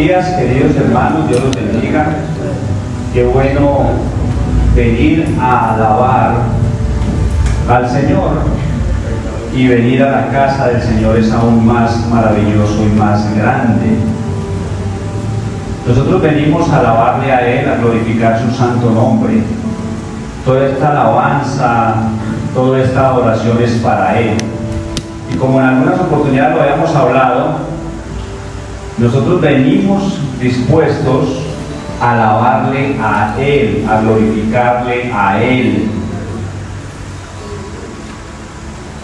días, queridos hermanos, Dios los bendiga. Qué bueno venir a alabar al Señor, y venir a la casa del Señor es aún más maravilloso y más grande. Nosotros venimos a alabarle a Él, a glorificar su santo nombre. Toda esta alabanza, toda esta oración es para Él. Y como en algunas oportunidades lo habíamos hablado, nosotros venimos dispuestos a alabarle a Él, a glorificarle a Él.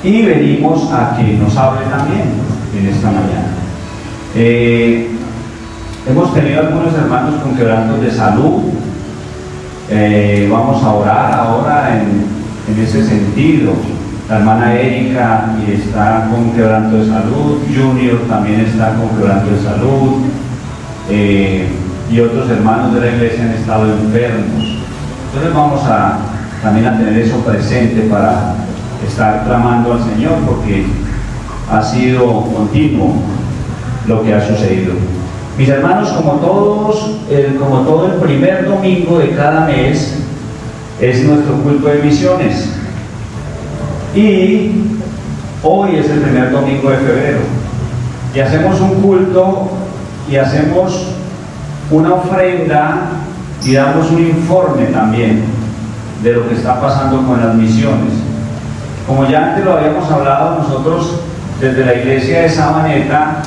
Y venimos a que nos hable también en esta mañana. Hemos tenido algunos hermanos con quebrantos de salud. Vamos a orar ahora en ese sentido. La hermana Erika está con quebranto de salud, Junior también está con quebranto de salud, y otros hermanos de la iglesia han estado enfermos. Entonces vamos también a tener eso presente para estar clamando al Señor, porque ha sido continuo lo que ha sucedido. Mis hermanos, como todo el primer domingo de cada mes es nuestro culto de misiones, y hoy es el primer domingo de febrero, y hacemos un culto y hacemos una ofrenda y damos un informe también de lo que está pasando con las misiones. Como ya antes lo habíamos hablado, nosotros desde la iglesia de Sabaneta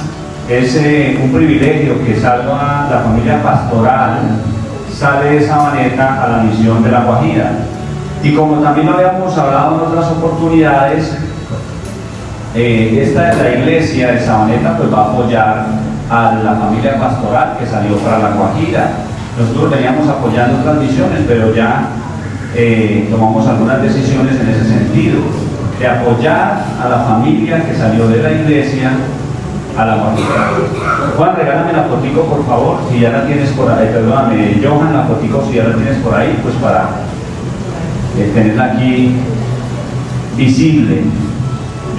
es un privilegio que salga la familia pastoral, sale de Sabaneta a la misión de La Guajira. Y como también lo habíamos hablado en otras oportunidades, la iglesia de Sabaneta pues va a apoyar a la familia pastoral que salió para La Guajira. Nosotros veníamos apoyando otras misiones, pero ya tomamos algunas decisiones en ese sentido, de apoyar a la familia que salió de la iglesia a La Guajira. Juan, regálame la fotico, por favor, si ya la tienes por ahí. Perdóname, Johan, la fotico, si ya la tienes por ahí, pues para tenerla aquí visible.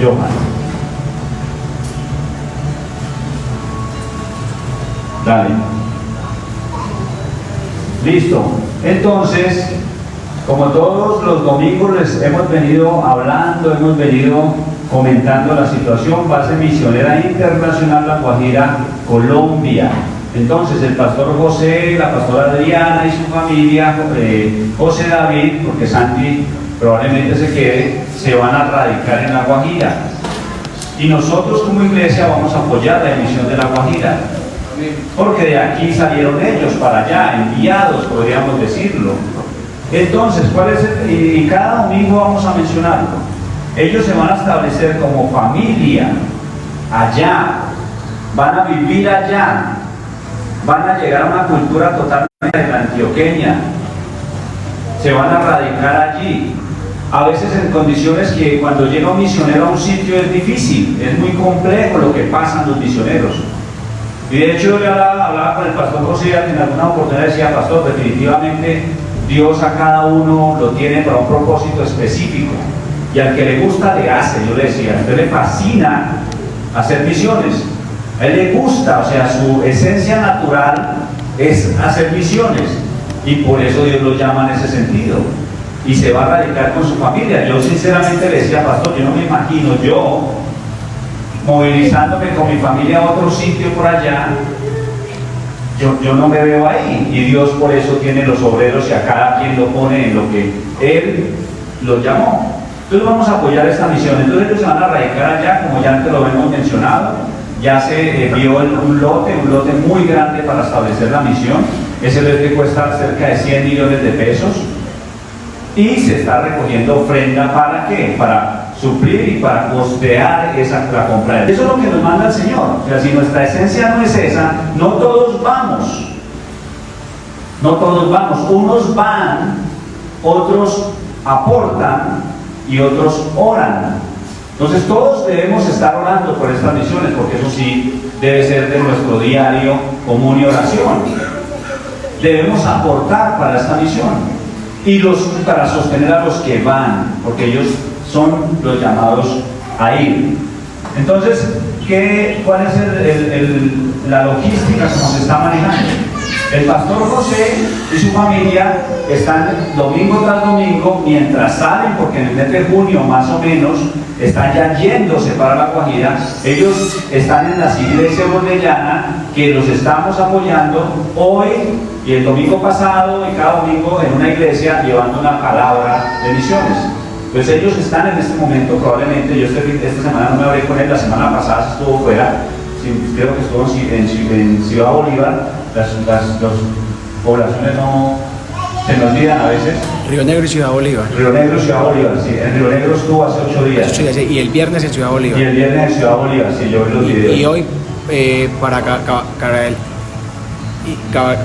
Johan, dale. Listo. Entonces, como todos los domingos les hemos venido hablando, hemos venido comentando la situación, base misionera internacional La Guajira, Colombia. Entonces el pastor José, la pastora Adriana y su familia, José David, porque Santi probablemente se quede, se van a radicar en La Guajira. Y nosotros como iglesia vamos a apoyar la misión de La Guajira, porque de aquí salieron ellos para allá, enviados, podríamos decirlo. Entonces, y cada domingo vamos a mencionarlo. Ellos se van a establecer como familia allá, van a vivir allá, van a llegar a una cultura totalmente antioqueña, se van a radicar allí. A veces en condiciones que cuando llega un misionero a un sitio es difícil, es muy complejo lo que pasan los misioneros. Y de hecho yo hablaba con el pastor José, en alguna oportunidad decía: pastor, definitivamente Dios a cada uno lo tiene para un propósito específico, y al que le gusta le hace. Yo le decía, a usted le fascina hacer misiones, a él le gusta, o sea, su esencia natural es hacer misiones, y por eso Dios lo llama en ese sentido, y se va a radicar con su familia. Yo sinceramente le decía: pastor, yo no me imagino yo movilizándome con mi familia a otro sitio por allá. Yo no me veo ahí, y Dios por eso tiene los obreros y a cada quien lo pone en lo que Él lo llamó. Entonces vamos a apoyar esta misión. Entonces ellos se van a radicar allá, como ya antes lo hemos mencionado. Ya se vio un lote muy grande para establecer la misión. Ese lote cuesta cerca de 100 millones de pesos, y se está recogiendo ofrenda. ¿Para qué? Para suplir y para costear la compra. Eso es lo que nos manda el Señor. O sea, si nuestra esencia no es esa, no todos vamos. No todos vamos. Unos van, otros aportan y otros oran. Entonces todos debemos estar orando por estas misiones, porque eso sí debe ser de nuestro diario común y oración. Debemos aportar para esta misión, y para sostener a los que van, porque ellos son los llamados a ir. Entonces, ¿cuál es la logística como se está manejando. El pastor José y su familia están domingo tras domingo, mientras salen, porque en el mes de junio más o menos están ya yéndose para La Guajira. Ellos están en las iglesias bordellanas que los estamos apoyando hoy y el domingo pasado y cada domingo en una iglesia llevando una palabra de misiones. Pues ellos están en este momento, probablemente, yo esta semana no me hablé con él, la semana pasada estuvo fuera, creo que estuvo en Ciudad Bolívar. Las poblaciones no se nos olvidan a veces. Río Negro y Ciudad Bolívar. Río Negro y Ciudad Bolívar, sí. En Río Negro estuvo hace 8 días. Y el viernes en Ciudad Bolívar. Y el viernes en Ciudad Bolívar, sí, yo vi los videos. Y hoy para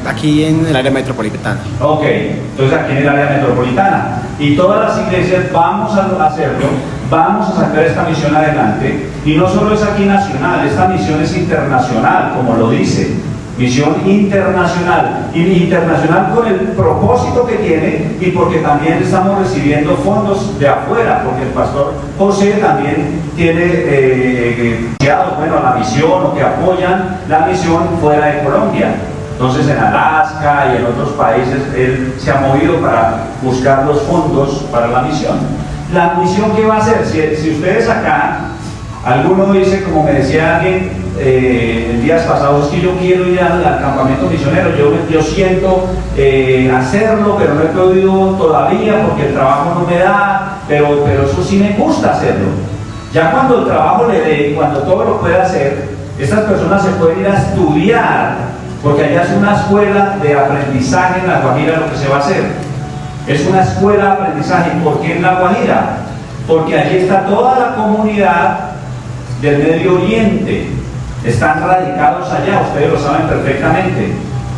aquí en el área metropolitana. Ok, entonces aquí en el área metropolitana. Y todas las iglesias vamos a hacerlo, vamos a sacar esta misión adelante. Y no solo es aquí nacional, esta misión es internacional, como lo dice. Misión internacional, y internacional con el propósito que tiene y porque también estamos recibiendo fondos de afuera, porque el pastor José también tiene bueno, la misión o que apoyan la misión fuera de Colombia. Entonces en Alaska y en otros países él se ha movido para buscar los fondos para la misión. La misión que va a hacer, si ustedes acá, alguno dice, como me decía alguien, el días pasados, es que yo quiero ir al campamento misionero, yo siento hacerlo, pero no he podido todavía porque el trabajo no me da, pero eso sí me gusta hacerlo. Ya cuando el trabajo le dé, cuando todo lo pueda hacer, estas personas se pueden ir a estudiar, porque allá es una escuela de aprendizaje en La Guajira lo que se va a hacer. Es una escuela de aprendizaje. ¿Por qué en La Guajira? Porque allí está toda la comunidad del Medio Oriente. Están radicados allá, ustedes lo saben perfectamente.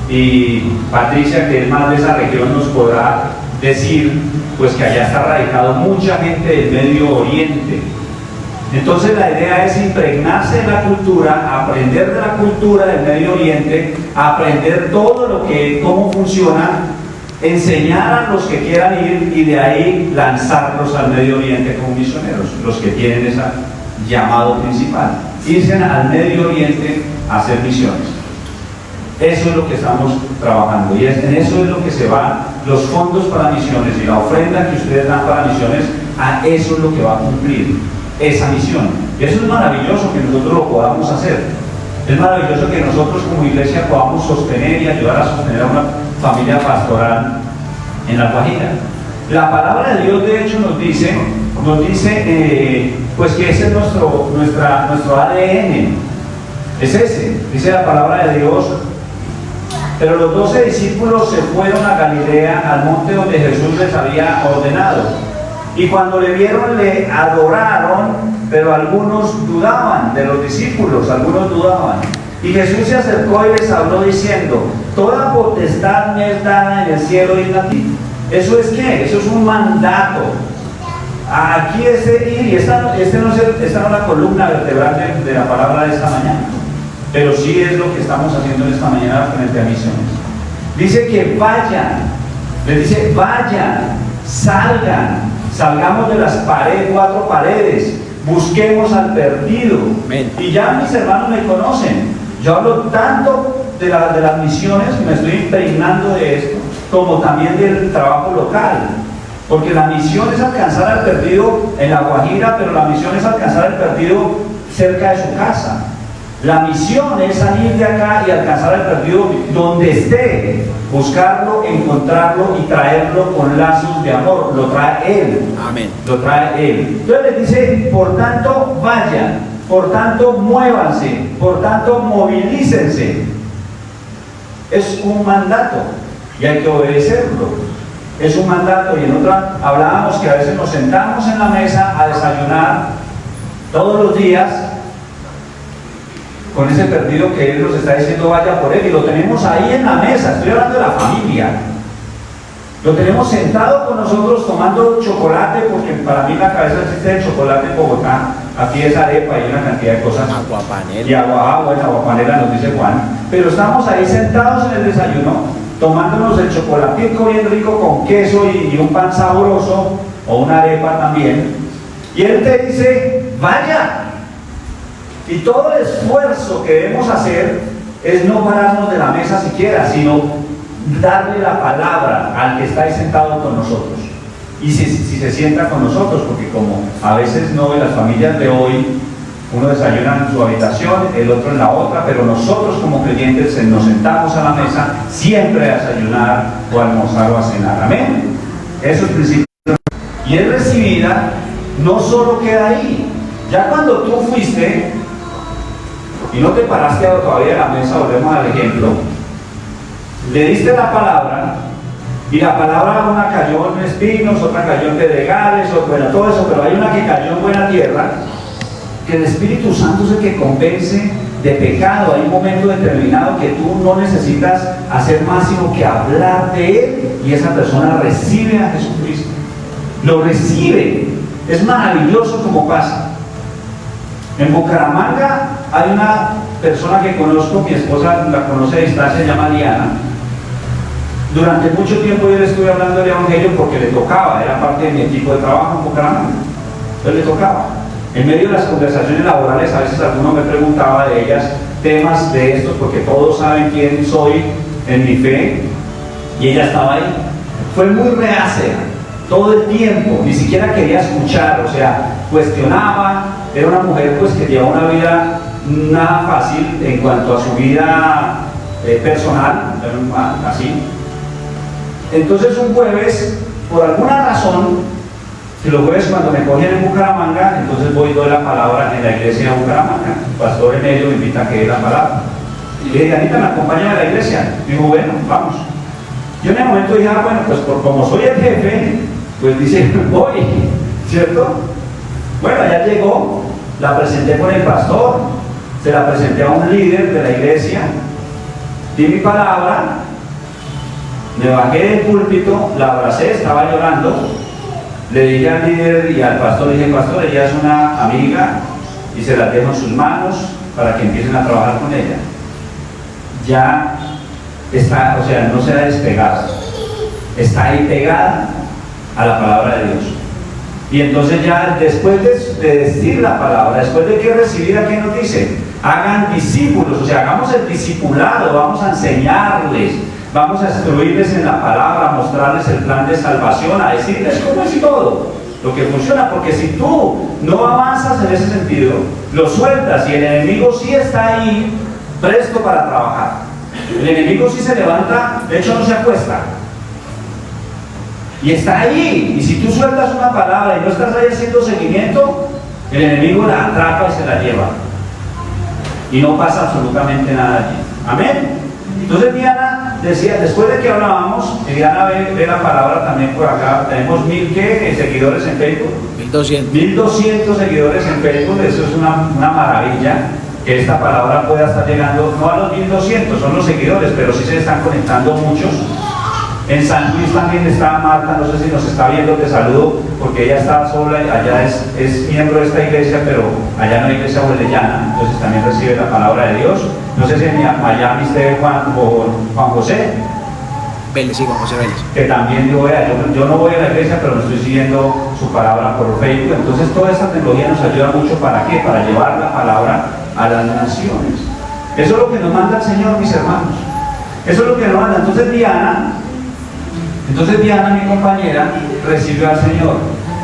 Y Patricia, que es más de esa región, nos podrá decir pues que allá está radicado mucha gente del Medio Oriente. Entonces la idea es impregnarse de la cultura, aprender de la cultura del Medio Oriente, aprender todo lo que, cómo funciona, enseñar a los que quieran ir y de ahí lanzarlos al Medio Oriente como misioneros, los que tienen ese llamado principal. Irse al Medio Oriente a hacer misiones. Eso es lo que estamos trabajando y en eso es lo que se van los fondos para misiones y la ofrenda que ustedes dan para misiones, a eso es lo que va a cumplir esa misión. Y eso es maravilloso que nosotros lo podamos hacer. Es maravilloso que nosotros como iglesia podamos sostener y ayudar a sostener a una familia pastoral en La Guajira. La palabra de Dios de hecho nos dice pues que ese es nuestro ADN, es ese, dice la palabra de Dios. Pero los 12 discípulos se fueron a Galilea, al monte donde Jesús les había ordenado, y cuando le vieron le adoraron, pero algunos dudaban de los discípulos, algunos dudaban. Y Jesús se acercó y les habló diciendo: toda potestad me es dada en el cielo y en la tierra. ¿Eso es qué? Eso es un mandato. Aquí es ir, y esta no es la columna vertebral de la palabra de esta mañana, pero sí es lo que estamos haciendo en esta mañana frente a misiones. Dice que vayan, les dice vayan, salgamos de las 4 paredes, busquemos al perdido. Y ya mis hermanos me conocen, yo hablo tanto de las misiones, me estoy impregnando de esto, como también del trabajo local. Porque la misión es alcanzar al perdido en La Guajira, pero la misión es alcanzar al perdido cerca de su casa. La misión es salir de acá y alcanzar al perdido donde esté, buscarlo, encontrarlo y traerlo con lazos de amor. Lo trae Él. Amén. Lo trae Él. Entonces les dice, por tanto, vayan, por tanto, muévanse, por tanto, movilícense. Es un mandato y hay que obedecerlo. Es un mandato. Y en otra hablábamos que a veces nos sentamos en la mesa a desayunar todos los días con ese perdido que Él nos está diciendo vaya por él, y lo tenemos ahí en la mesa. Estoy hablando de la familia. Lo tenemos sentado con nosotros tomando chocolate, porque para mí la cabeza existe el chocolate en Bogotá. Aquí es arepa y una cantidad de cosas. Aguapanela. Y aguapanela nos dice Juan. Pero estamos ahí sentados en el desayuno, tomándonos el chocolatico bien rico con queso y un pan sabroso, o una arepa también. Y Él te dice, vaya. Y todo el esfuerzo que debemos hacer es no pararnos de la mesa siquiera, sino darle la palabra al que está ahí sentado con nosotros. Y si se sienta con nosotros, porque como a veces no en las familias de hoy, uno desayuna en su habitación, el otro en la otra, pero nosotros como creyentes nos sentamos a la mesa siempre a desayunar o a almorzar o a cenar. Amén. Eso es el principio. Y es recibida, no solo queda ahí. Ya cuando tú fuiste y no te paraste todavía en la mesa, volvemos al ejemplo, le diste la palabra, y la palabra una cayó en espinos, otra cayó en pedregales, bueno, todo eso, pero hay una que cayó en buena tierra, que el Espíritu Santo es el que convence de pecado. Hay un momento determinado que tú no necesitas hacer más sino que hablar de Él, y esa persona recibe a Jesucristo. Lo recibe. Es maravilloso como pasa. En Bucaramanga hay una persona que conozco, mi esposa la conoce a distancia, se llama Diana. Durante mucho tiempo yo le estuve hablando del Evangelio porque le tocaba, era parte de mi equipo de trabajo en Bucaramanga. Entonces le tocaba. En medio de las conversaciones laborales, a veces alguno me preguntaba de ellas temas de estos, porque todos saben quién soy en mi fe, y ella estaba ahí. Fue muy reacia todo el tiempo, ni siquiera quería escuchar, o sea, cuestionaba. Era una mujer pues que llevaba una vida nada fácil en cuanto a su vida personal, así. Entonces un jueves, por alguna razón, que los jueves cuando me cogen en Bucaramanga, entonces voy y doy la palabra en la iglesia de Bucaramanga. El pastor Emilio me invita a que dé la palabra. Y le dije, Anita, ¿me acompaña a la iglesia? Dijo, bueno, vamos. Yo en el momento dije, bueno, pues como soy el jefe, pues dice, voy, ¿cierto? Bueno, allá llegó, la presenté con el pastor, se la presenté a un líder de la iglesia, di mi palabra, me bajé del púlpito, la abracé, estaba llorando. Le dije al líder y al pastor, le dije, pastor, ella es una amiga y se la dejo en sus manos para que empiecen a trabajar con ella. Ya está, o sea, no se ha despegado, está ahí pegada a la palabra de Dios. Y entonces ya después de decir la palabra, después de que recibida, ¿qué nos dice? Hagan discípulos, o sea, hagamos el discipulado, vamos a enseñarles, vamos a instruirles en la palabra, a mostrarles el plan de salvación, a decirles cómo es y todo, lo que funciona, porque si tú no avanzas en ese sentido, lo sueltas y el enemigo sí está ahí, presto para trabajar. El enemigo sí se levanta, de hecho no se acuesta, y está ahí, y si tú sueltas una palabra y no estás ahí haciendo seguimiento, el enemigo la atrapa y se la lleva, y no pasa absolutamente nada allí. Amén. Entonces Diana decía, después de que hablábamos, Diana ve la palabra también por acá, tenemos 1000 seguidores en Facebook. 1200 seguidores en Facebook, eso es una maravilla, que esta palabra pueda estar llegando, no a los 1200, son los seguidores, pero sí se están conectando muchos. En San Luis también está Marta, no sé si nos está viendo, te saludo, porque ella está sola, allá es miembro de esta iglesia, pero allá no hay iglesia bolellana, entonces también recibe la palabra de Dios. No sé si en Miami esté Juan José Vélez, sí, Juan José Vélez. Que también yo no voy a la iglesia, pero me estoy siguiendo su palabra por Facebook. Entonces toda esta tecnología nos ayuda mucho, ¿para qué? Para llevar la palabra a las naciones. Eso es lo que nos manda el Señor, mis hermanos. Eso es lo que nos manda. Entonces Diana, mi compañera, recibió al Señor.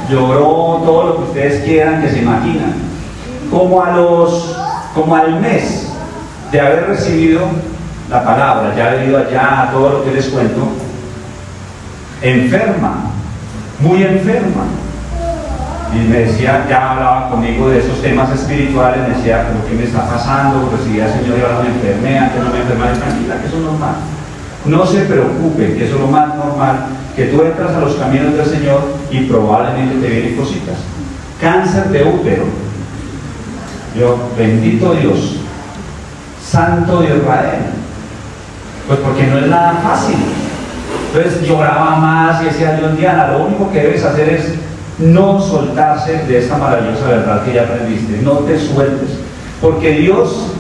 Lloró todo lo que ustedes quieran, que se imaginan. Como al mes de haber recibido la palabra, ya he ido allá a todo lo que les cuento, enferma, muy enferma. Y me decía, ya hablaba conmigo de esos temas espirituales, me decía, pero ¿qué me está pasando? Recibí al Señor y ahora me enfermé, antes no me enfermaba. Tranquila, que eso es normal. No se preocupe, que eso es lo más normal, que tú entras a los caminos del Señor y probablemente te vienen cositas. Cáncer de útero. Yo, bendito Dios, Santo de Israel. Pues porque no es nada fácil. Entonces lloraba más y decía, Dios, Diana, lo único que debes hacer es no soltarse de esta maravillosa verdad que ya aprendiste. No te sueltes, porque Dios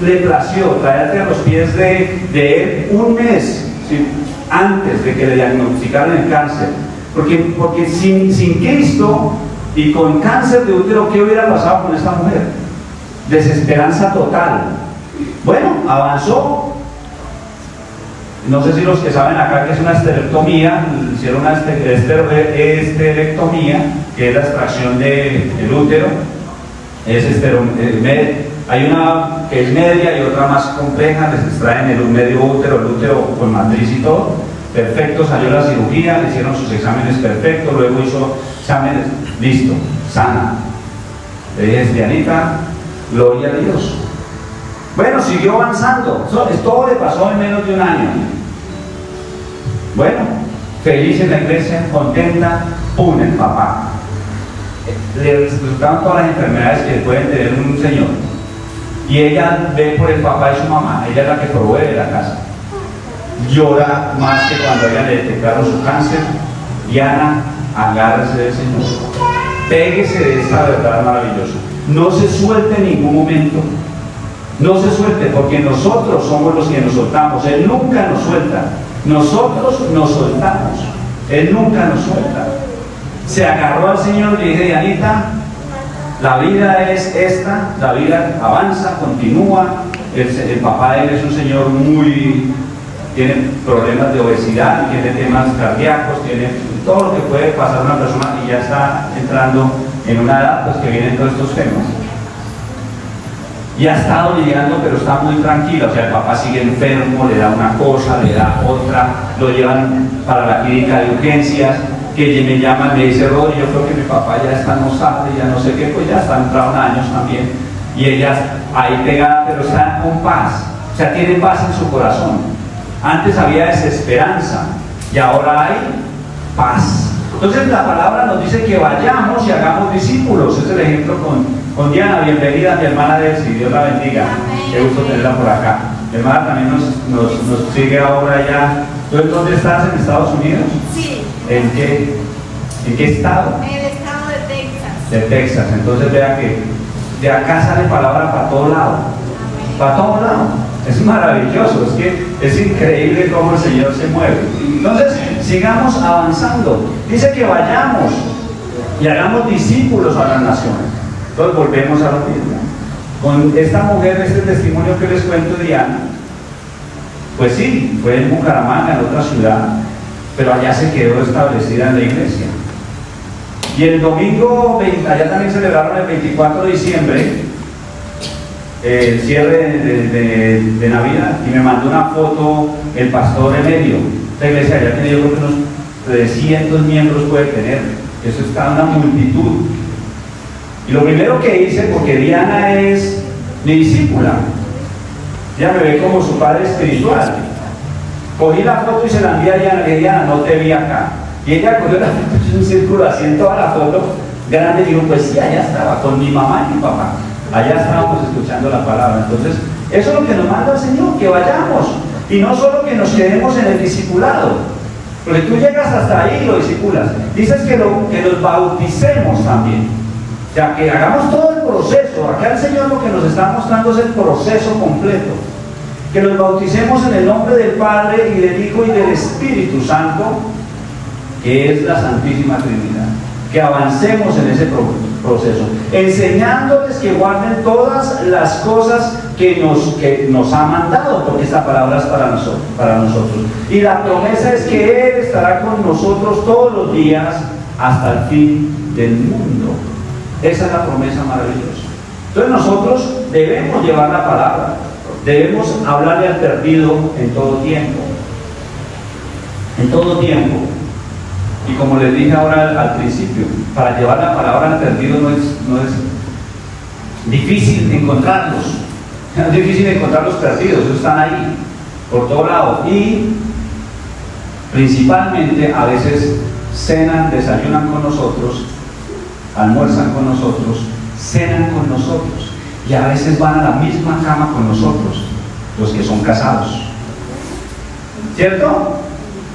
le plació traerte a los pies de Él un mes, ¿sí?, antes de que le diagnosticaran el cáncer. Porque sin Cristo y con cáncer de útero, ¿qué hubiera pasado con esta mujer? Desesperanza total. Bueno, avanzó. No sé si los que saben acá que es una esterectomía, hicieron una esterectomía, que es la extracción del útero. Hay una que es media y otra más compleja, les extraen el medio útero, el útero con matriz y todo. Perfecto, salió la cirugía, le hicieron sus exámenes perfectos, luego hizo exámenes, listo, sana. Le dije, Dianita, gloria a Dios. Bueno, siguió avanzando, todo le pasó en menos de un año. Bueno, feliz en la iglesia, contenta, ¡pum! El papá. Le resultaron todas las enfermedades que pueden tener un señor. Y ella ve por el papá y su mamá, ella es la que provee la casa. Llora más que cuando ella le detectaron su cáncer. Diana, agárrese del Señor. Péguese de esta verdad maravillosa. No se suelte en ningún momento. No se suelte, porque nosotros somos los que nos soltamos. Él nunca nos suelta. Nosotros nos soltamos. Él nunca nos suelta. Se agarró al Señor y le dije, Dianita, la vida es esta, la vida avanza, continúa. El papá de él es un señor tiene problemas de obesidad, tiene temas cardíacos, tiene todo lo que puede pasar a una persona y ya está entrando en una edad pues, que vienen todos estos temas. Y ha estado lidiando, pero está muy tranquilo. O sea, el papá sigue enfermo, le da una cosa, le da otra, lo llevan para la clínica de urgencias, que me llaman, me dice, Rodri, yo creo que mi papá ya está, no sabe, ya no sé qué, pues ya está entrado en años también. Y ella ahí pegada, pero está con paz. O sea, tiene paz en su corazón. Antes había desesperanza y ahora hay paz. Entonces la palabra nos dice que vayamos y hagamos discípulos. Ese es el ejemplo con Diana. Bienvenida, mi hermana Delcy, Dios la bendiga. Qué gusto tenerla por acá. Mi hermana también nos sigue ahora ya. ¿Tú en dónde estás? ¿En Estados Unidos? Sí. ¿En qué estado? En el estado de Texas. De Texas. Entonces vea que de acá sale palabra para todo lado. Para todo lado. Es maravilloso, es que es increíble cómo el Señor se mueve. Entonces, sigamos avanzando. Dice que vayamos y hagamos discípulos a las naciones. Entonces, volvemos a lo mismo. Con esta mujer, este testimonio que les cuento, Diana, pues sí, fue en Bucaramanga, en otra ciudad, pero allá se quedó establecida en la iglesia. Y el domingo, allá también celebraron el 24 de diciembre, el cierre de Navidad, y me mandó una foto el pastor Emelio. Esta iglesia ya tiene, yo creo que unos 300 miembros puede tener, eso está una multitud. Y lo primero que hice, porque Diana es mi discípula, ella me ve como su padre espiritual, cogí la foto y se la envié a Diana, le dije, Diana, no te vi acá. Y ella cogió la foto, hizo un círculo así en toda la foto grande, y digo, pues sí, allá estaba, con mi mamá y mi papá. Allá estábamos escuchando la palabra. Entonces, eso es lo que nos manda el Señor, que vayamos. Y no solo que nos quedemos en el discipulado, porque tú llegas hasta ahí y lo discipulas. Dices que nos bauticemos también. O sea, que hagamos todo el proceso. Acá el Señor lo que nos está mostrando es el proceso completo. Que nos bauticemos en el nombre del Padre y del Hijo y del Espíritu Santo, que es la Santísima Trinidad. Que avancemos en ese proceso, enseñándoles que guarden todas las cosas que nos ha mandado, porque esta palabra es para nosotros. Y la promesa es que Él estará con nosotros todos los días hasta el fin del mundo. Esa es la promesa maravillosa. Entonces nosotros debemos llevar la palabra, debemos hablarle al perdido en todo tiempo. En todo tiempo. Y como les dije ahora al principio, para llevar la palabra al perdido no es difícil encontrarlos. Es difícil encontrar los perdidos, ellos están ahí, por todo lado. Y principalmente a veces cenan, desayunan con nosotros, almuerzan con nosotros, cenan con nosotros. Y a veces van a la misma cama con nosotros, los que son casados. ¿Cierto?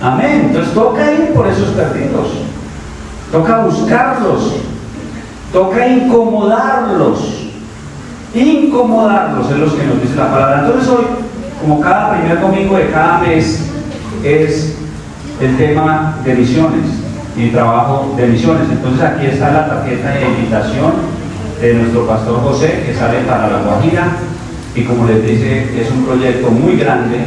Amén. Entonces toca ir por esos perdidos, toca buscarlos, toca incomodarlos es lo que nos dice la palabra. Entonces hoy, como cada primer domingo de cada mes, es el tema de misiones y trabajo de misiones. Entonces aquí está la tarjeta de invitación de nuestro pastor José, que sale para La Guajira. y como les dice, es un proyecto muy grande,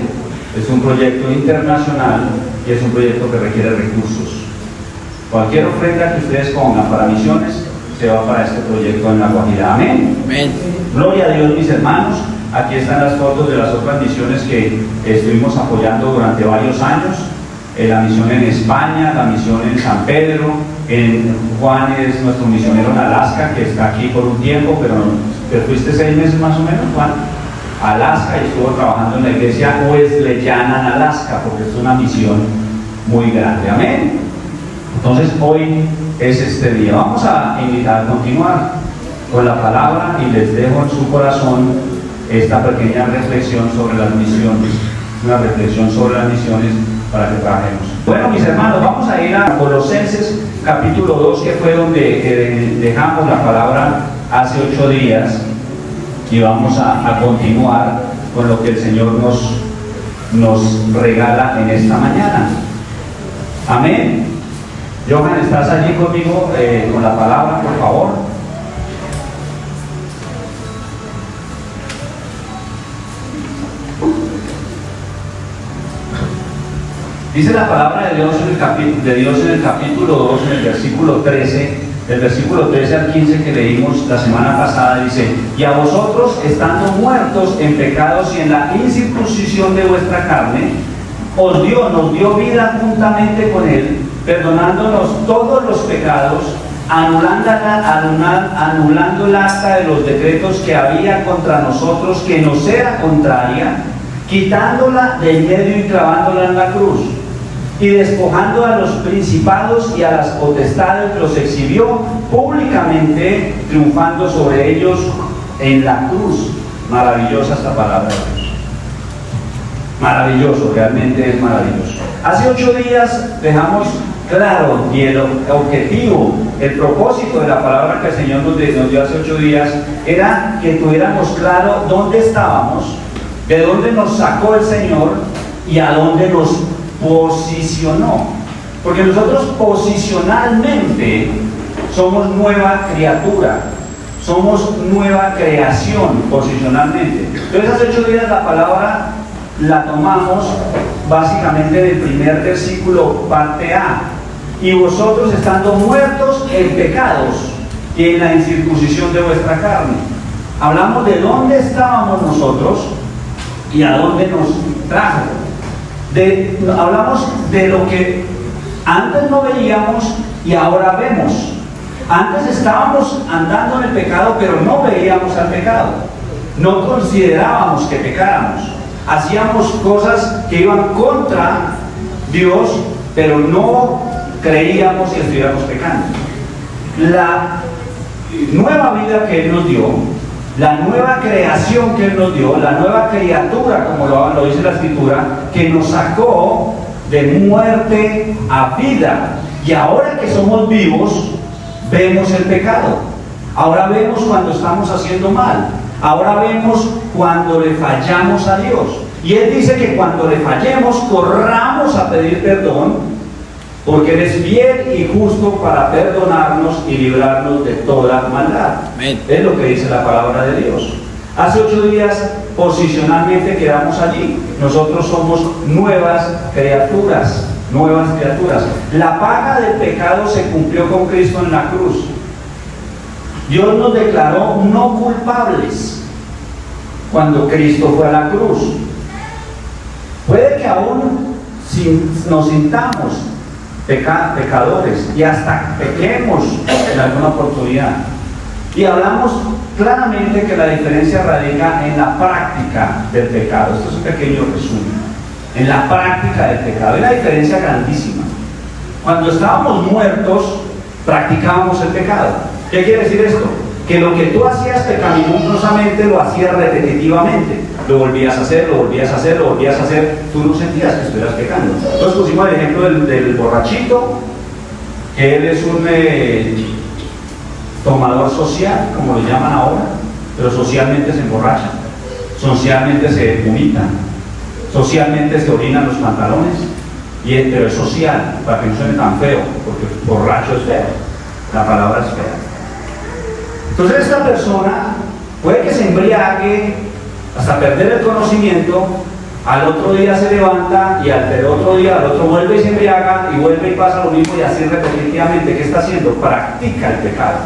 es un proyecto internacional y es un proyecto que requiere recursos. Cualquier ofrenda que ustedes pongan para misiones se va para este proyecto en La Guajira. Amén. Amén. Gloria a Dios, mis hermanos. Aquí están las fotos de las otras misiones que estuvimos apoyando durante varios años. La misión en España, la misión en San Pedro, Juan es nuestro misionero en Alaska, que está aquí por un tiempo, pero ¿te fuiste 6 meses más o menos, Juan? Alaska, y estuvo trabajando en la iglesia wesleyana en Alaska, porque es una misión muy grande. Amén. Entonces hoy es este día. Vamos a invitar a continuar con la palabra y les dejo en su corazón esta pequeña reflexión sobre las misiones, una reflexión sobre las misiones para que trabajemos. Bueno, mis hermanos, vamos a ir a Colosenses capítulo 2, que fue donde dejamos la palabra hace 8 días, y vamos a continuar con lo que el Señor nos regala en esta mañana. Amén. Johan, ¿estás allí conmigo con la palabra, por favor? Dice la palabra de Dios en el capítulo 2, en el versículo 13, del versículo 13 al 15 que leímos la semana pasada, dice: y a vosotros, estando muertos en pecados y en la incircuncisión de vuestra carne, nos dio vida juntamente con Él, perdonándonos todos los pecados, anulando el acta de los decretos que había contra nosotros, que nos era contraria, quitándola del medio y clavándola en la cruz, y despojando a los principados y a las potestades, los exhibió públicamente, triunfando sobre ellos en la cruz. Maravillosa esta palabra de Dios. Maravilloso, realmente es maravilloso. Hace 8 días dejamos claro, y el objetivo, el propósito de la palabra que el Señor nos dio hace 8 días era que tuviéramos claro dónde estábamos, de dónde nos sacó el Señor y a dónde nos posicionó. Porque nosotros posicionalmente somos nueva criatura, somos nueva creación posicionalmente. Entonces hace 8 días la palabra la tomamos básicamente del primer versículo, parte A. Y vosotros, estando muertos en pecados y en la incircuncisión de vuestra carne. Hablamos de dónde estábamos nosotros y a dónde nos trajo. Hablamos de lo que antes no veíamos y ahora vemos. Antes estábamos andando en el pecado, pero no veíamos al pecado. No considerábamos que pecáramos. Hacíamos cosas que iban contra Dios, pero no creíamos que estuviéramos pecando. La nueva vida que Él nos dio, la nueva creación que Él nos dio, la nueva criatura, como lo dice la Escritura, que nos sacó de muerte a vida. Y ahora que somos vivos, vemos el pecado. Ahora vemos cuando estamos haciendo mal. Ahora vemos cuando le fallamos a Dios. Y Él dice que cuando le fallemos, corramos a pedir perdón, porque Él es fiel y justo para perdonarnos y librarnos de toda maldad. Amén. Es lo que dice la palabra de Dios. Hace 8 días, posicionalmente quedamos allí. Nosotros somos nuevas criaturas. Nuevas criaturas. La paga del pecado se cumplió con Cristo en la cruz. Dios nos declaró no culpables cuando Cristo fue a la cruz. Puede que aún nos sintamos pecadores y hasta pequemos en alguna oportunidad. Y hablamos claramente que la diferencia radica en la práctica del pecado. Esto es un pequeño resumen. En la práctica del pecado. Hay una diferencia grandísima. Cuando estábamos muertos, practicábamos el pecado. ¿Qué quiere decir esto? Que lo que tú hacías pecaminosamente lo hacías repetitivamente. Lo volvías a hacer, lo volvías a hacer, lo volvías a hacer. Tú no sentías que estuvieras pecando. Entonces pusimos el ejemplo del borrachito, que él es un tomador social, como lo llaman ahora, pero socialmente se emborracha, socialmente se vomita, socialmente se orinan los pantalones, pero es social, para que no suene tan feo, porque borracho es feo, la palabra es fea. Entonces esta persona puede que se embriague hasta perder el conocimiento. Al otro día se levanta y al otro día, al otro vuelve y se embriaga y vuelve y pasa lo mismo y así repetitivamente. ¿Qué está haciendo? Practica el pecado.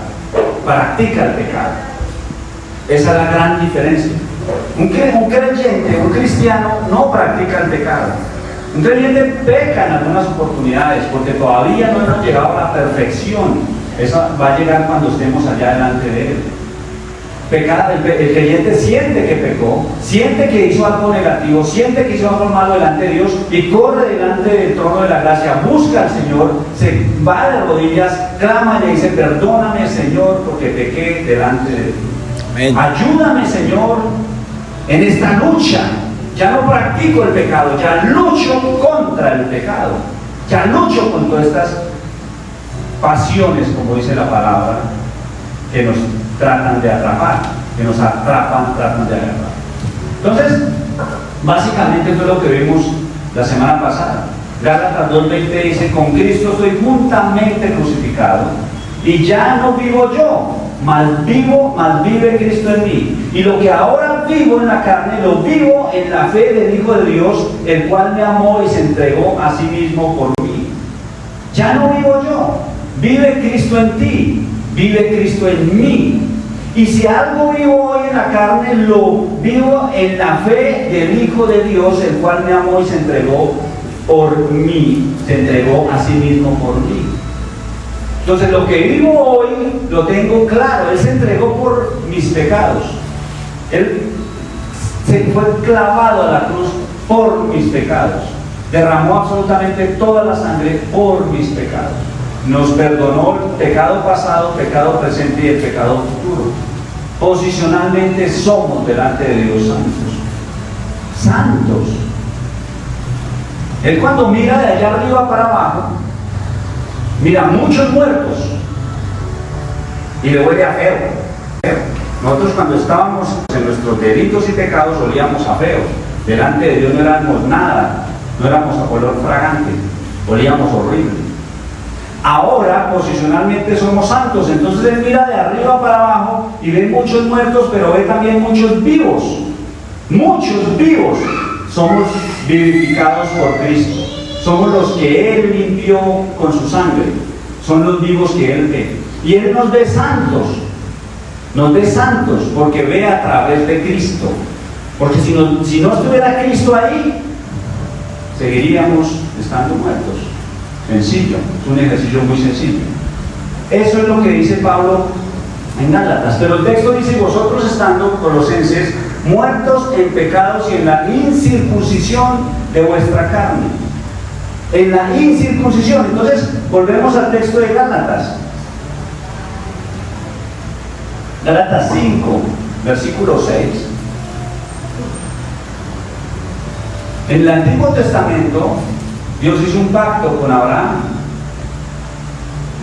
Practica el pecado. Esa es la gran diferencia. Un creyente, un cristiano no practica el pecado. Un creyente peca en algunas oportunidades porque todavía no hemos llegado a la perfección. Eso va a llegar cuando estemos allá delante de Él. El creyente siente que pecó, siente que hizo algo negativo, siente que hizo algo malo delante de Dios y corre delante del trono de la gracia, busca al Señor, se va de rodillas, clama y le dice: perdóname, Señor, porque pequé delante de ti. Amén. Ayúdame, Señor, en esta lucha. Ya no practico el pecado, ya lucho contra el pecado, ya lucho con todas estas pasiones, como dice la palabra, que nos tratan de atrapar, que nos atrapan, tratan de agarrar. Entonces, básicamente esto es lo que vimos la semana pasada. Gálatas 2:20 dice: con Cristo estoy juntamente crucificado, y ya no vivo yo, mas vive Cristo en mí. Y lo que ahora vivo en la carne, lo vivo en la fe del Hijo de Dios, el cual me amó y se entregó a sí mismo por mí. Ya no vivo yo, vive Cristo en ti, vive Cristo en mí. Y si algo vivo hoy en la carne, lo vivo en la fe del Hijo de Dios, el cual me amó y se entregó por mí, se entregó a sí mismo por mí. Entonces lo que vivo hoy lo tengo claro. Él se entregó por mis pecados. Él se fue clavado a la cruz por mis pecados. Derramó absolutamente toda la sangre por mis pecados. Nos perdonó el pecado pasado, pecado presente y el pecado futuro. Posicionalmente somos delante de Dios santos. Santos. Él cuando mira de allá arriba para abajo, mira muchos muertos y le huele a feo. Nosotros cuando estábamos en nuestros delitos y pecados olíamos a feo. Delante de Dios no éramos nada, no éramos a olor fragante, olíamos horrible. Ahora posicionalmente somos santos, entonces Él mira de arriba para abajo y ve muchos muertos, pero ve también muchos vivos. Muchos vivos. Somos vivificados por Cristo. Somos los que Él limpió con su sangre. Son los vivos que Él ve. Y Él nos ve santos. Nos ve santos porque ve a través de Cristo. Porque si no estuviera Cristo ahí, seguiríamos estando muertos. Sencillo, es un ejercicio muy sencillo. Eso es lo que dice Pablo en Gálatas. Pero el texto dice: vosotros estando, Colosenses, muertos en pecados y en la incircuncisión de vuestra carne. En la incircuncisión. Entonces, volvemos al texto de Gálatas. Gálatas 5, versículo 6. En el Antiguo Testamento, Dios hizo un pacto con Abraham,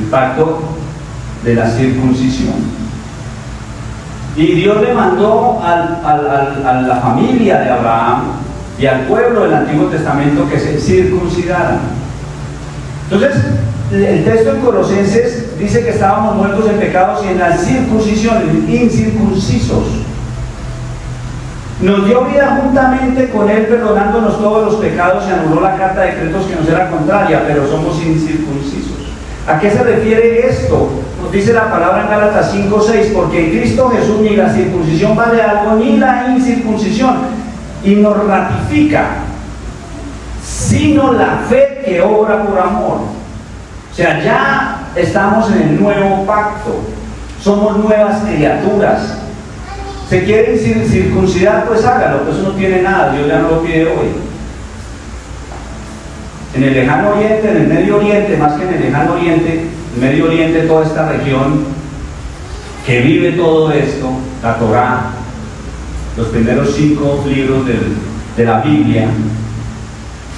el pacto de la circuncisión. Y Dios le mandó a la familia de Abraham y al pueblo del Antiguo Testamento que se circuncidaran. Entonces, el texto en Colosenses dice que estábamos muertos en pecados y en la circuncisión, incircuncisos. Nos dio vida juntamente con Él, perdonándonos todos los pecados, y anuló la carta de decretos que nos era contraria, pero somos incircuncisos. ¿A qué se refiere esto? Nos dice la palabra en Gálatas 5:6, porque en Cristo Jesús ni la circuncisión vale algo, ni la incircuncisión, y nos ratifica, sino la fe que obra por amor. O sea, ya estamos en el nuevo pacto, somos nuevas criaturas. ¿Se quieren circuncidar? Pues hágalo, pues eso no tiene nada, Dios ya no lo pide hoy. En el lejano oriente, en el Medio Oriente, más que en el lejano oriente, el Medio Oriente, toda esta región que vive todo esto, la Torá, los primeros 5 libros de la Biblia,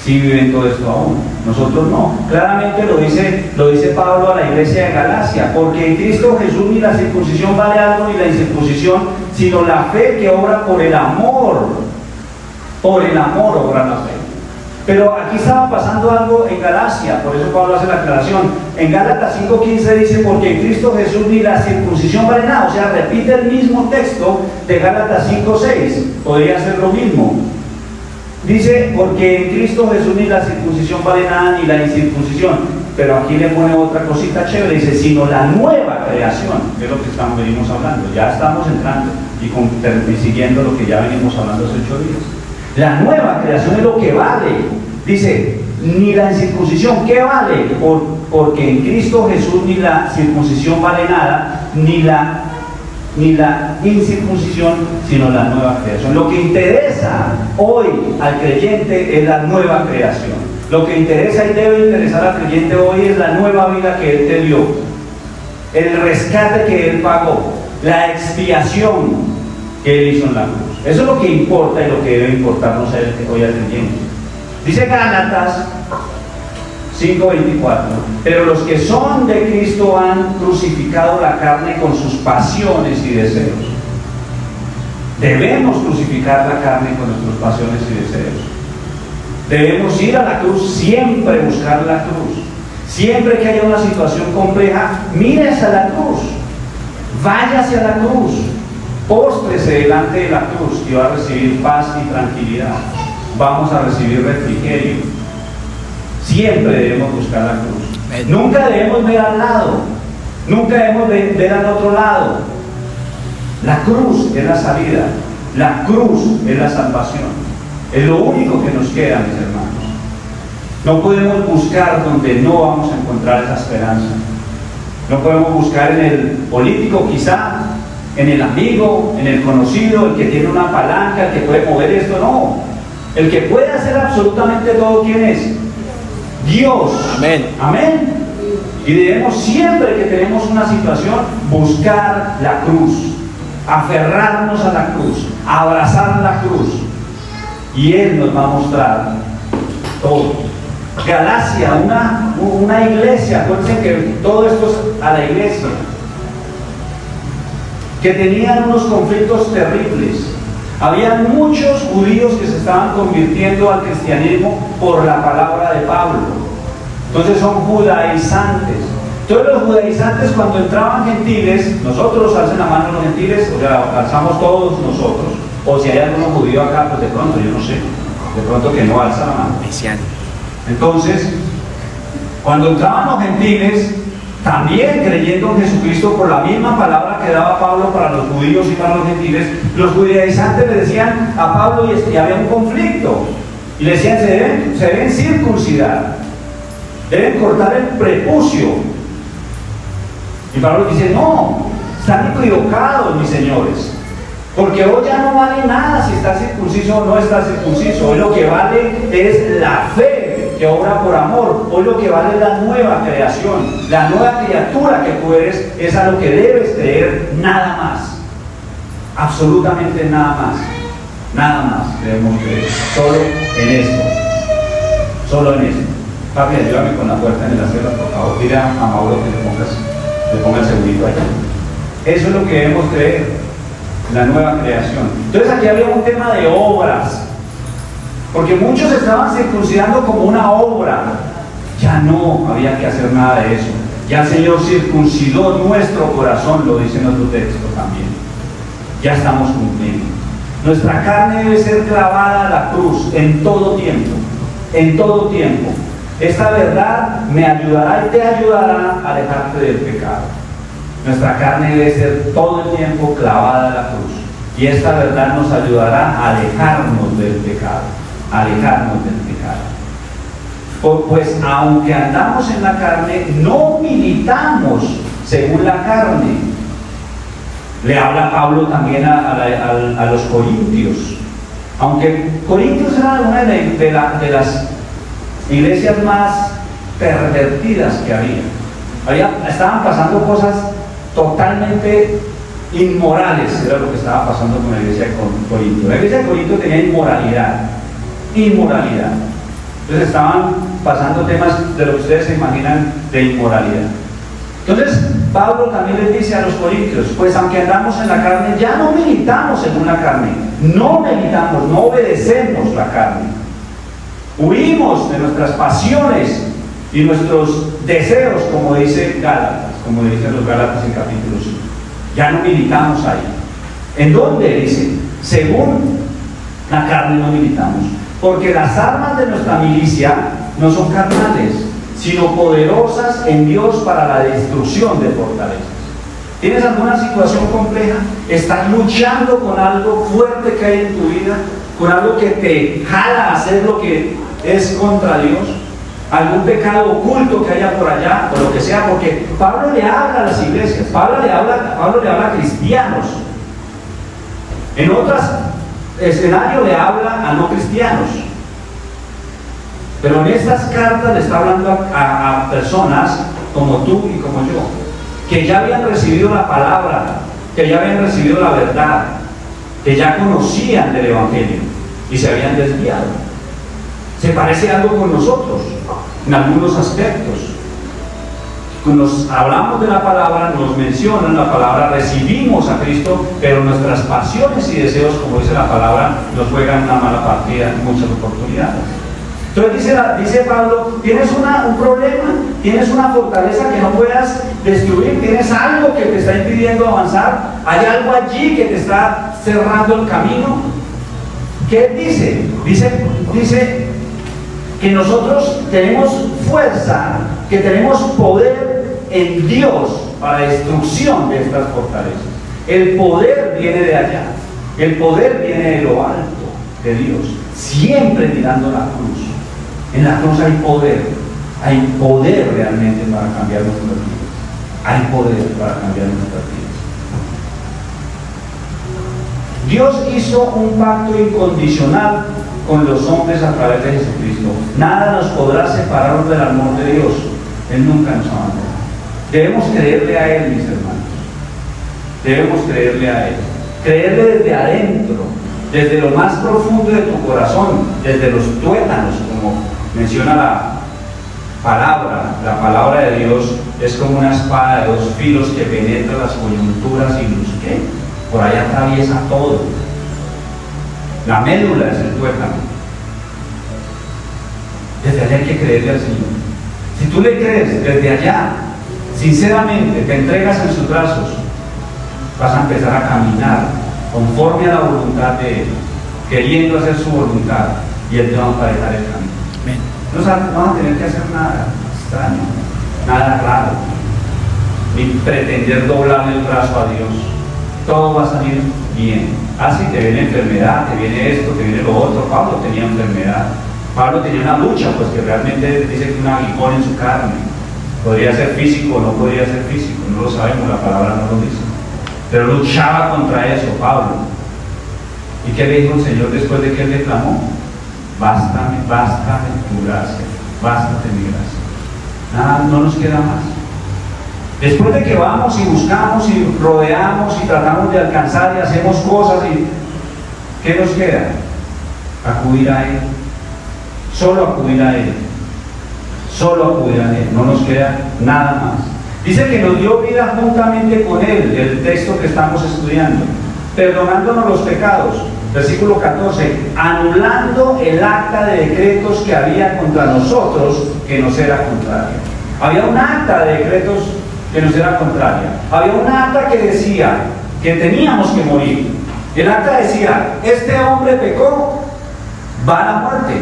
sí viven todo esto aún. Nosotros no. Claramente lo dice Pablo a la iglesia de Galacia, porque en Cristo Jesús ni la circuncisión vale algo, ni la incircuncisión, sino la fe que obra por el amor. Por el amor obra la fe. Pero aquí estaba pasando algo en Galacia, por eso Pablo hace la aclaración. En Gálatas 5:15 dice, porque en Cristo Jesús ni la circuncisión vale nada. O sea, repite el mismo texto de Gálatas 5:6. Podría ser lo mismo. Dice, porque en Cristo Jesús ni la circuncisión vale nada, ni la incircuncisión. Pero aquí le pone otra cosita chévere, dice, sino la venimos hablando. Ya estamos entrando y siguiendo lo que ya venimos hablando hace 8 días. La nueva creación es lo que vale. Dice, ni la incircuncisión, ¿qué vale? Porque en Cristo Jesús ni la circuncisión vale nada, ni la incircuncisión, sino la nueva creación. Lo que interesa hoy al creyente es la nueva creación. Lo que interesa y debe interesar al creyente hoy es la nueva vida que Él te dio, el rescate que Él pagó, la expiación que Él hizo en la cruz. Eso es lo que importa y lo que debe importarnos hoy al creyente. Dice Gálatas 5:24, pero los que son de Cristo han crucificado la carne con sus pasiones y deseos. Debemos crucificar la carne con nuestras pasiones y deseos. Debemos ir a la cruz, siempre buscar la cruz. Siempre que haya una situación compleja, mire hacia la cruz, vaya hacia la cruz, póstrese delante de la cruz y va a recibir paz y tranquilidad. Vamos a recibir refrigerio. Siempre debemos buscar la cruz. Nunca debemos ver al lado, nunca debemos ver al otro lado. La cruz es la salida, la cruz es la salvación. Es lo único que nos queda, mis hermanos. No podemos buscar donde no vamos a encontrar esa esperanza. No podemos buscar en el político quizá, en el amigo, en el conocido, el que tiene una palanca, el que puede mover esto, no. El que puede hacer absolutamente todo, ¿quién es? Dios. Amén. Amén. Y debemos siempre que tenemos una situación buscar la cruz, aferrarnos a la cruz, abrazar la cruz. Y Él nos va a mostrar todo. Galacia, una iglesia, acuérdense que todo esto es a la iglesia, que tenían unos conflictos terribles. Había muchos judíos que se estaban convirtiendo al cristianismo por la palabra de Pablo. Entonces son judaizantes. Todos los judaizantes, cuando entraban gentiles, nosotros alcen la mano los gentiles, o sea, alzamos todos nosotros. O si hay alguno judío acá, pues de pronto, yo no sé, de pronto que no alza la mano. Entonces, cuando entraban los gentiles, también creyendo en Jesucristo por la misma palabra que daba Pablo para los judíos y para los gentiles, los judaizantes le decían a Pablo, y había un conflicto, y le decían, se deben circuncidar, deben cortar el prepucio. Y Pablo dice, no, están equivocados, mis señores. Porque hoy ya no vale nada si está circunciso o no está circunciso. Hoy lo que vale es la fe que obra por amor. Hoy lo que vale es la nueva creación, la nueva criatura que tú eres, es a lo que debes creer, nada más. Absolutamente nada más. Nada más debemos creer. Solo en esto. Solo en esto. Papi, ayúdame con la puerta en la celda, por favor. Mira a Mauro que le ponga el segundito allá. Eso es lo que debemos creer. La nueva creación. Entonces aquí había un tema de obras, porque muchos estaban circuncidando como una obra. Ya no había que hacer nada de eso. Ya el Señor circuncidó nuestro corazón, lo dice en otro texto también. Ya estamos cumpliendo. Nuestra carne debe ser clavada a la cruz en todo tiempo. En todo tiempo. Esta verdad me ayudará y te ayudará a alejarte del pecado. Nuestra carne debe ser todo el tiempo clavada a la cruz. Y esta verdad nos ayudará a alejarnos del pecado. Alejarnos del pecado. Pues aunque andamos en la carne, no militamos según la carne. Le habla Pablo también a los corintios. Aunque Corintios era una de las iglesias más pervertidas que había. Estaban pasando cosas totalmente inmorales, era lo que estaba pasando con la iglesia de Corinto. La iglesia de Corinto tenía inmoralidad. Entonces estaban pasando temas de lo que ustedes se imaginan de inmoralidad. Entonces Pablo también les dice a los corintios, pues aunque andamos en la carne, ya no militamos según la carne, no militamos, no obedecemos la carne. Huimos de nuestras pasiones y nuestros deseos, como dice Gálatas, como dicen los Gálatas en capítulo 5. Ya no militamos ahí. ¿En dónde? Dice, según la carne no militamos. Porque las armas de nuestra milicia no son carnales, sino poderosas en Dios para la destrucción de fortalezas. ¿Tienes alguna situación compleja? ¿Estás luchando con algo fuerte que hay en tu vida? ¿Con algo que te jala a hacer lo que es contra Dios? ¿Algún pecado oculto que haya por allá? O lo que sea, porque Pablo le habla a las iglesias, Pablo le habla a cristianos. En otros escenarios le habla a no cristianos. Pero en estas cartas le está hablando a personas como tú y como yo, que ya habían recibido la palabra, que ya habían recibido la verdad, que ya conocían del Evangelio y se habían desviado. Se parece algo con nosotros en algunos aspectos. Nos hablamos de la palabra, nos mencionan la palabra, recibimos a Cristo, pero nuestras pasiones y deseos, como dice la palabra, nos juegan una mala partida en muchas oportunidades. Entonces dice Pablo, tienes un problema, tienes una fortaleza que no puedas destruir, tienes algo que te está impidiendo avanzar, hay algo allí que te está cerrando el camino. ¿Qué dice? Dice que nosotros tenemos fuerza, que tenemos poder en Dios para destrucción de estas fortalezas. El poder viene de allá, el poder viene de lo alto, de Dios, siempre mirando la cruz. En la cruz hay poder realmente para cambiar nuestras vidas. Hay poder para cambiar nuestras vidas. Dios hizo un pacto incondicional con los hombres a través de Jesucristo. Nada nos podrá separarnos del amor de Dios. Él nunca nos abandona. Debemos creerle a Él, mis hermanos. Debemos creerle a Él. Creerle desde adentro, desde lo más profundo de tu corazón, desde los tuétanos, como menciona la palabra de Dios, es como una espada de dos filos que penetra las coyunturas y los que por ahí atraviesa todo. La médula es el tuétano. Desde allá hay que creerle al Señor. Si tú le crees desde allá, sinceramente te entregas en sus brazos, vas a empezar a caminar conforme a la voluntad de Él, queriendo hacer su voluntad, y Él te va a emparejar el camino. No vas a tener que hacer nada extraño, nada raro, ni pretender doblarle el brazo a Dios. Todo va a salir bien. Si te viene enfermedad, te viene esto, te viene lo otro. Pablo tenía enfermedad, Pablo tenía una lucha, pues que realmente dice que un aguijón en su carne. Podría ser físico o no podría ser físico, no lo sabemos, la palabra no lo dice. Pero luchaba contra eso, Pablo. ¿Y qué le dijo el Señor después de que él le clamó? Bástame tu gracia, bástate mi gracia. Nada, no nos queda más. Después de que vamos y buscamos y rodeamos y tratamos de alcanzar y hacemos cosas, ¿qué nos queda? Acudir a Él. Solo acudir a Él. Solo acudir a Él. No nos queda nada más. Dice que nos dio vida juntamente con Él, el texto que estamos estudiando, perdonándonos los pecados. Versículo 14, anulando el acta de decretos que había contra nosotros, que nos era contraria. Había un acta de decretos que nos era contraria. Había un acta que decía que teníamos que morir. El acta decía, este hombre pecó, va a la muerte,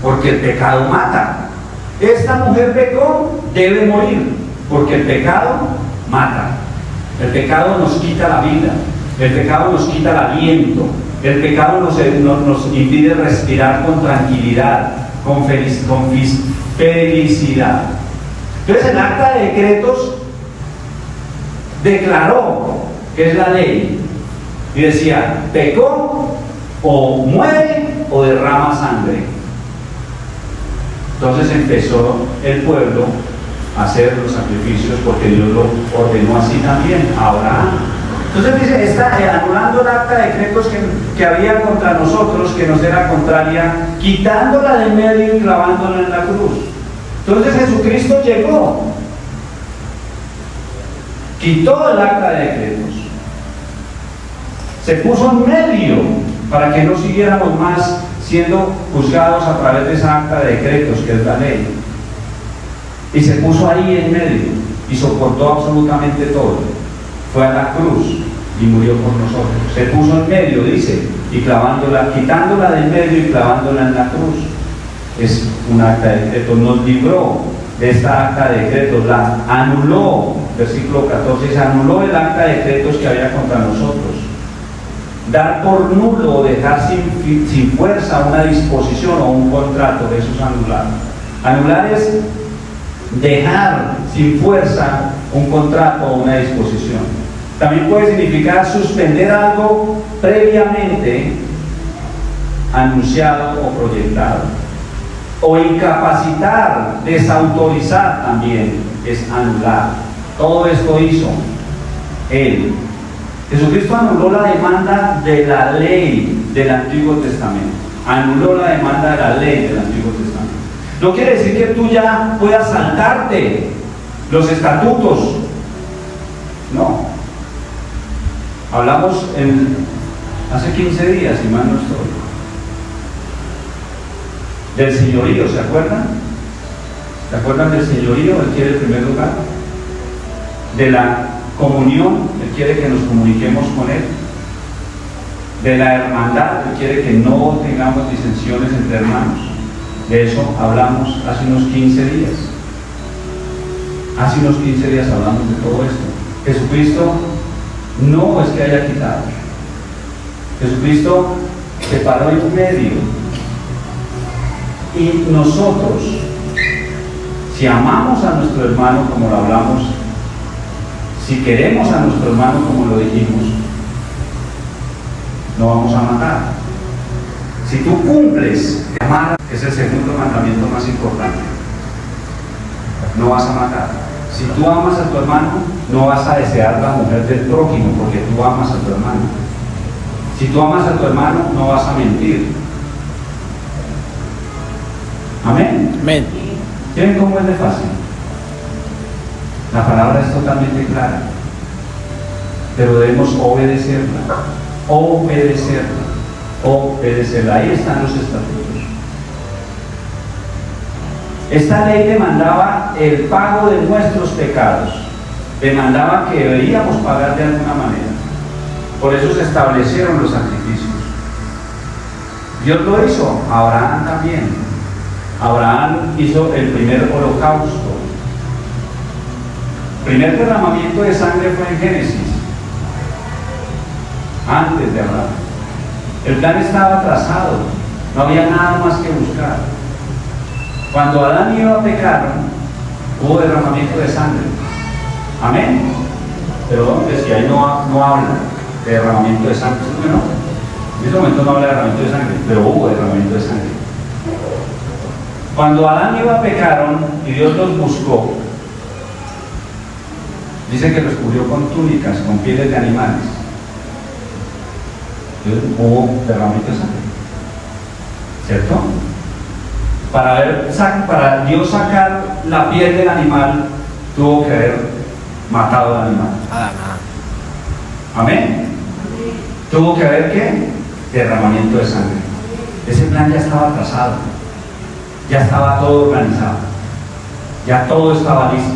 porque el pecado mata. Esta mujer pecó, debe morir, porque el pecado mata. El pecado nos quita la vida, el pecado nos quita el aliento, el pecado nos impide respirar con tranquilidad, con felicidad. Entonces el acta de decretos declaró que es la ley y decía, pecó o muere o derrama sangre. Entonces empezó el pueblo a hacer los sacrificios porque Dios lo ordenó así también a Abraham. Entonces dice, está anulando el acta de decretos que había contra nosotros, que nos era contraria, quitándola de medio y clavándola en la cruz. Entonces Jesucristo llegó, quitó el acta de decretos, se puso en medio para que no siguiéramos más siendo juzgados a través de esa acta de decretos que es la ley. Y se puso ahí en medio y soportó absolutamente todo. Fue a la cruz y murió por nosotros. Se puso en medio, dice, y clavándola, quitándola del medio y clavándola en la cruz. Es un acta de decretos, nos libró de esta acta de decretos, la anuló, versículo 14, se anuló el acta de decretos que había contra nosotros. Dar por nulo o dejar sin fuerza una disposición o un contrato, eso es anular. Anular es dejar sin fuerza un contrato o una disposición. También puede significar suspender algo previamente anunciado o proyectado. O incapacitar, desautorizar también es anular. Todo esto hizo Él. Jesucristo anuló la demanda de la ley del Antiguo Testamento. Anuló la demanda de la ley del Antiguo Testamento. No quiere decir que tú ya puedas saltarte los estatutos. No. Hablamos hace 15 días, si mal no estoy, del señorío, ¿se acuerdan? ¿Se acuerdan del señorío? Él quiere el primer lugar. De la comunión, Él quiere que nos comuniquemos con Él. De la hermandad, Él quiere que no tengamos disensiones entre hermanos. De eso hablamos hace unos 15 días. Hace unos 15 días hablamos de todo esto. Jesucristo no es que haya quitado. Jesucristo se paró en medio. Y nosotros, si amamos a nuestro hermano como lo hablamos, si queremos a nuestro hermano como lo dijimos, no vamos a matar. Si tú cumples, amar es el segundo mandamiento más importante. No vas a matar. Si tú amas a tu hermano, no vas a desear la mujer del prójimo porque tú amas a tu hermano. Si tú amas a tu hermano, no vas a mentir. Amén. Amén. ¿Ven cómo es de fácil? La palabra es totalmente clara, pero debemos obedecerla, obedecerla, obedecerla. Ahí están los estatutos. Esta ley demandaba el pago de nuestros pecados, demandaba que deberíamos pagar de alguna manera. Por eso se establecieron los sacrificios. Dios lo hizo, Abraham también. Abraham hizo el primer holocausto. El primer derramamiento de sangre fue en Génesis, antes de Abraham. El plan estaba trazado, no había nada más que buscar. Cuando Adán y Eva pecaron, hubo derramamiento de sangre. Amén. Pero ¿dónde? Si ahí no habla de derramamiento de sangre. No, en ese momento no habla de derramamiento de sangre, pero hubo derramamiento de sangre. Cuando Adán y Eva pecaron y Dios los buscó, dice que los cubrió con túnicas, con pieles de animales. Entonces hubo derramamiento de sangre, ¿cierto? Para Dios sacar la piel del animal, tuvo que haber matado al animal. Amén. Tuvo que haber ¿qué? Derramamiento de sangre. Ese plan ya estaba trazado. Ya estaba todo organizado, ya todo estaba listo.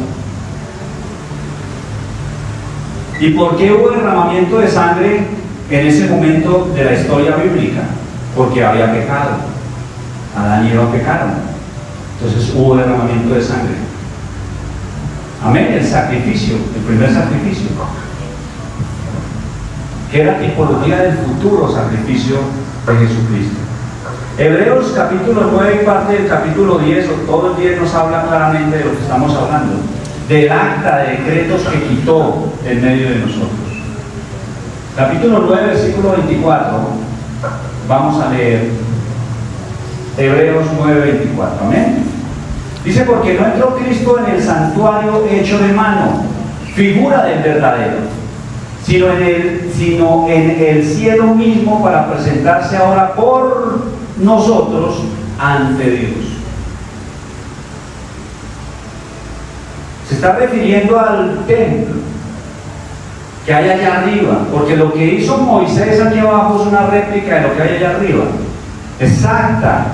¿Y por qué hubo derramamiento de sangre en ese momento de la historia bíblica? Porque había pecado. Adán y Eva pecaron. Entonces hubo derramamiento de sangre. Amén, el sacrificio, el primer sacrificio, que era tipología del futuro sacrificio de Jesucristo. Hebreos capítulo 9 y parte del capítulo 10, o todo el 10 nos habla claramente de lo que estamos hablando, del acta de decretos que quitó en medio de nosotros. Capítulo 9, versículo 24, vamos a leer Hebreos 9, 24, amén. Dice, porque no entró Cristo en el santuario hecho de mano, figura del verdadero, sino en el cielo mismo, para presentarse ahora por nosotros ante Dios. Se está refiriendo al templo que hay allá arriba, porque lo que hizo Moisés aquí abajo es una réplica de lo que hay allá arriba. exacta.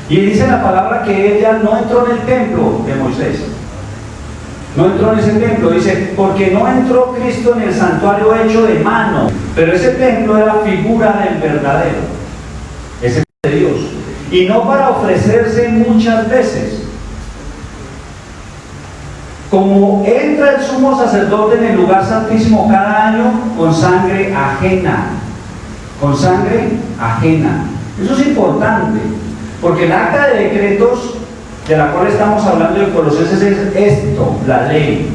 Y dice la palabra que ella no entró en el templo de Moisés. No entró en ese templo, dice, porque no entró Cristo en el santuario hecho de mano, pero ese templo era figura del verdadero, ese de Dios, y no para ofrecerse muchas veces. Como entra el sumo sacerdote en el lugar santísimo cada año con sangre ajena, con sangre ajena. Eso es importante, porque el acta de decretos de la cual estamos hablando en Colosenses es esto, la ley,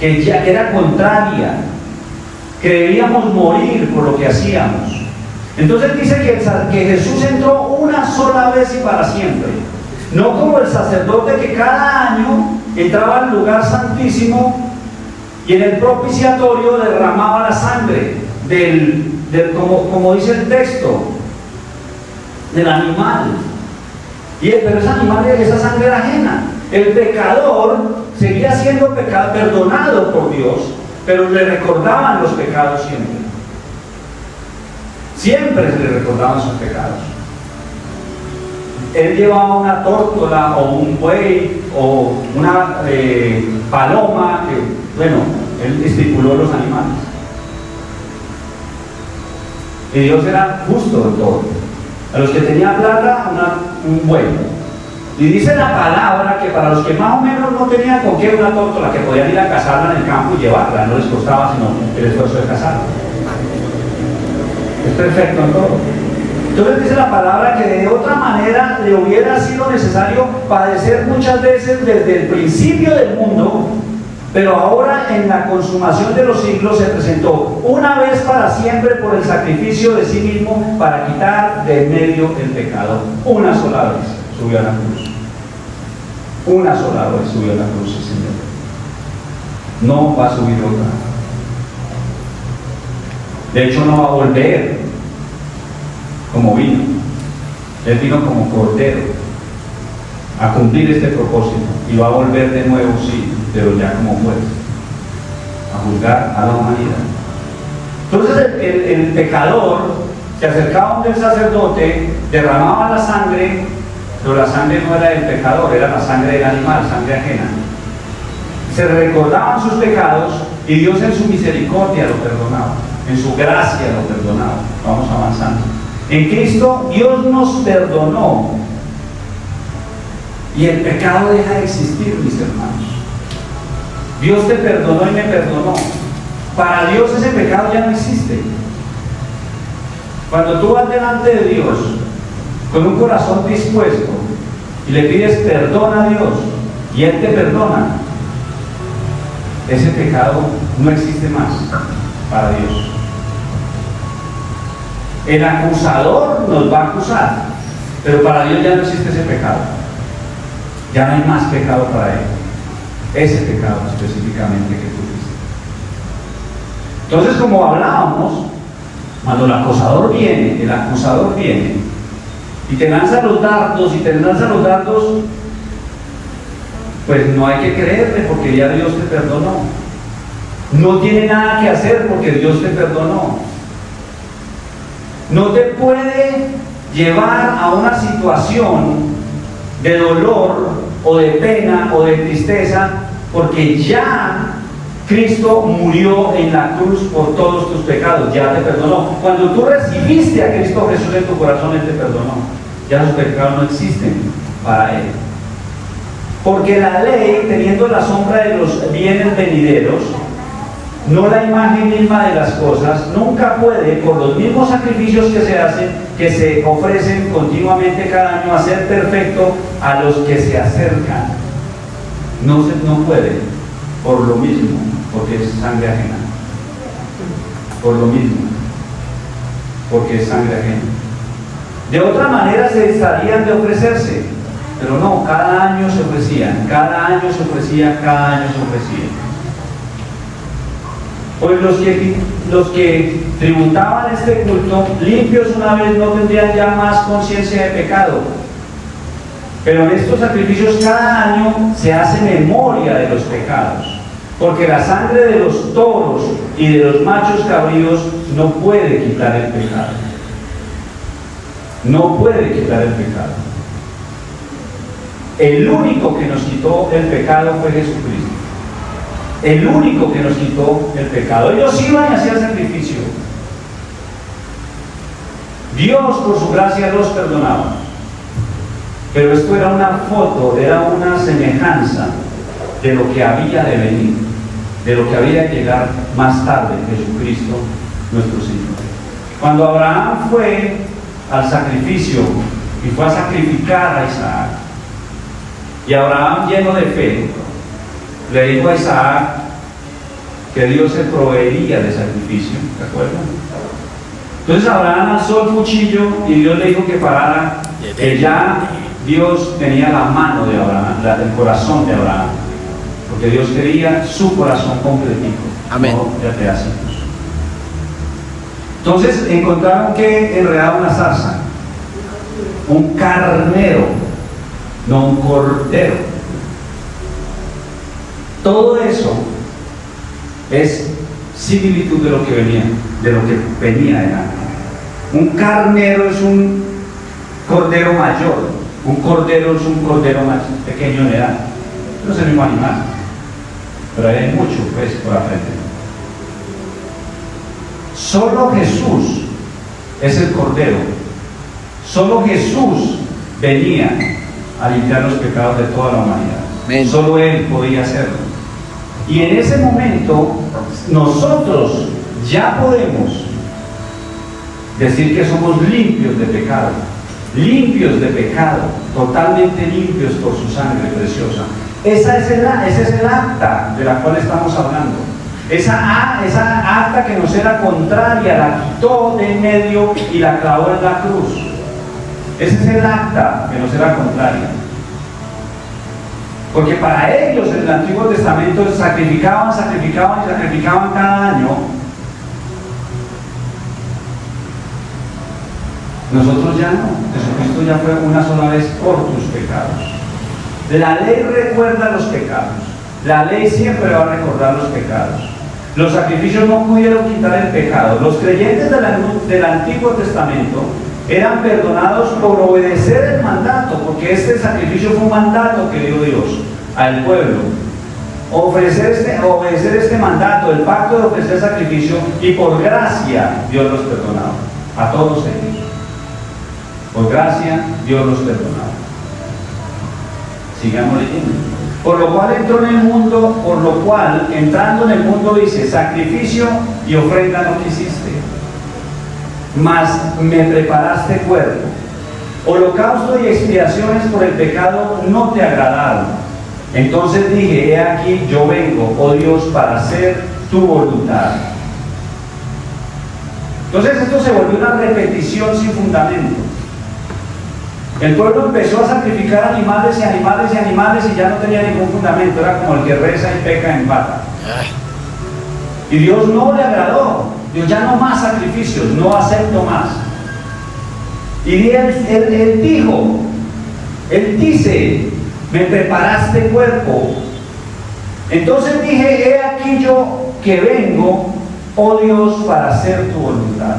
que ya era contraria, que debíamos morir por lo que hacíamos. Entonces dice que Jesús entró una sola vez y para siempre, no como el sacerdote que cada año entraba al lugar santísimo y en el propiciatorio derramaba la sangre como dice el texto, del animal. Pero esa sangre era ajena. El pecador seguía siendo perdonado por Dios, pero le recordaban los pecados siempre. Siempre se le recordaban sus pecados. Él llevaba una tórtola o un buey o una paloma, él estipuló los animales. Y Dios era justo en todo. A los que tenían plata, un buey. Y dice la palabra que para los que más o menos no tenían con qué una tórtola, que podían ir a cazarla en el campo y llevarla, no les costaba sino el esfuerzo de cazarla. Es perfecto en todo. Entonces dice la palabra que de otra manera le hubiera sido necesario padecer muchas veces desde el principio del mundo, pero ahora en la consumación de los siglos se presentó una vez para siempre por el sacrificio de sí mismo para quitar de en medio el pecado. Una sola vez subió a la cruz. Una sola vez subió a la cruz el Señor. No va a subir otra. De hecho no va a volver como vino. Él vino como cordero a cumplir este propósito y va a volver de nuevo, sí, pero ya como juez, a juzgar a la humanidad. Entonces el pecador se acercaba donde el sacerdote, derramaba la sangre, pero la sangre no era del pecador, era la sangre del animal, sangre ajena. Se recordaban sus pecados y Dios en su misericordia lo perdonaba, en su gracia lo perdonaba. Vamos avanzando. En Cristo Dios nos perdonó y el pecado deja de existir, mis hermanos. Dios te perdonó y me perdonó. Para Dios ese pecado ya no existe. Cuando tú vas delante de Dios con un corazón dispuesto y le pides perdón a Dios y Él te perdona, ese pecado no existe más para Dios. El acusador nos va a acusar, pero para Dios ya no existe ese pecado. Ya no hay más pecado para Él. Ese pecado específicamente que tú hiciste. Entonces, como hablábamos, cuando el acusador viene y te lanza los dardos pues no hay que creerle porque ya Dios te perdonó. No tiene nada que hacer porque Dios te perdonó. No te puede llevar a una situación de dolor o de pena o de tristeza porque ya Cristo murió en la cruz por todos tus pecados, ya te perdonó. Cuando tú recibiste a Cristo Jesús en tu corazón, Él te perdonó. Ya los pecados no existen para Él. Porque la ley, teniendo la sombra de los bienes venideros, no la imagen misma de las cosas, nunca puede, por los mismos sacrificios que se hacen, que se ofrecen continuamente cada año, hacer perfecto a los que se acercan. No puede, por lo mismo, porque es sangre ajena. Por lo mismo, porque es sangre ajena. De otra manera se estarían de ofrecerse, pero no, cada año se ofrecían, cada año se ofrecía. Pues los que tributaban este culto, limpios una vez, no tendrían ya más conciencia de pecado. Pero en estos sacrificios cada año se hace memoria de los pecados, porque la sangre de los toros y de los machos cabríos no puede quitar el pecado. no puede quitar el pecado. El único que nos quitó el pecado fue Jesucristo. El único que nos quitó el pecado. Ellos iban y hacían sacrificio. Dios por su gracia los perdonaba. Pero esto era una foto, era una semejanza de lo que había de venir, de lo que había de llegar más tarde, Jesucristo nuestro Señor. Cuando Abraham fue al sacrificio y fue a sacrificar a Isaac, y Abraham, lleno de fe, le dijo a Isaac que Dios se proveería de sacrificio, ¿te acuerdas? Entonces Abraham alzó el cuchillo y Dios le dijo que parara, que ya Dios tenía la mano de Abraham, el corazón de Abraham, porque Dios quería su corazón completico, amén, no de pedacitos. Entonces encontraron que enredaba una zarza, un carnero, no un cordero. Todo eso es similitud de lo que venía de antes. Un carnero es un cordero mayor, un cordero es un cordero más pequeño en edad. No es el mismo animal, pero hay mucho pues por aprender. Solo Jesús es el cordero. Solo Jesús venía a limpiar los pecados de toda la humanidad. Amén. Solo Él podía hacerlo. Y en ese momento nosotros ya podemos decir que somos limpios de pecado, totalmente limpios por su sangre preciosa. Ese es el acta de la cual estamos hablando. Esa acta que nos era contraria, la quitó de en medio y la clavó en la cruz. Ese es el acta que nos era contraria. Porque para ellos en el Antiguo Testamento sacrificaban cada año. Nosotros ya no. Jesucristo ya fue una sola vez por tus pecados. La ley recuerda los pecados. La ley siempre va a recordar los pecados. Los sacrificios no pudieron quitar el pecado. Los creyentes del Antiguo Testamento eran perdonados por obedecer el mandato, porque este sacrificio fue un mandato que dio Dios al pueblo. Obedecer este mandato, el pacto de ofrecer sacrificio, y por gracia Dios los perdonaba a todos ellos. Por gracia Dios los perdonaba. Sigamos leyendo. Por lo cual entrando en el mundo dice: sacrificio y ofrenda no quisiste, mas me preparaste cuerpo. Holocausto y expiaciones por el pecado no te agradaron. Entonces dije: he aquí yo vengo, oh Dios, para hacer tu voluntad. Entonces esto se volvió una repetición sin fundamento. El pueblo empezó a sacrificar animales y ya no tenía ningún fundamento. Era como el que reza y peca en bata. Y Dios no le agradó. Dios: ya no más sacrificios, no acepto más. Y él dice: me preparaste cuerpo. Entonces dije: he aquí yo que vengo, oh Dios, para hacer tu voluntad.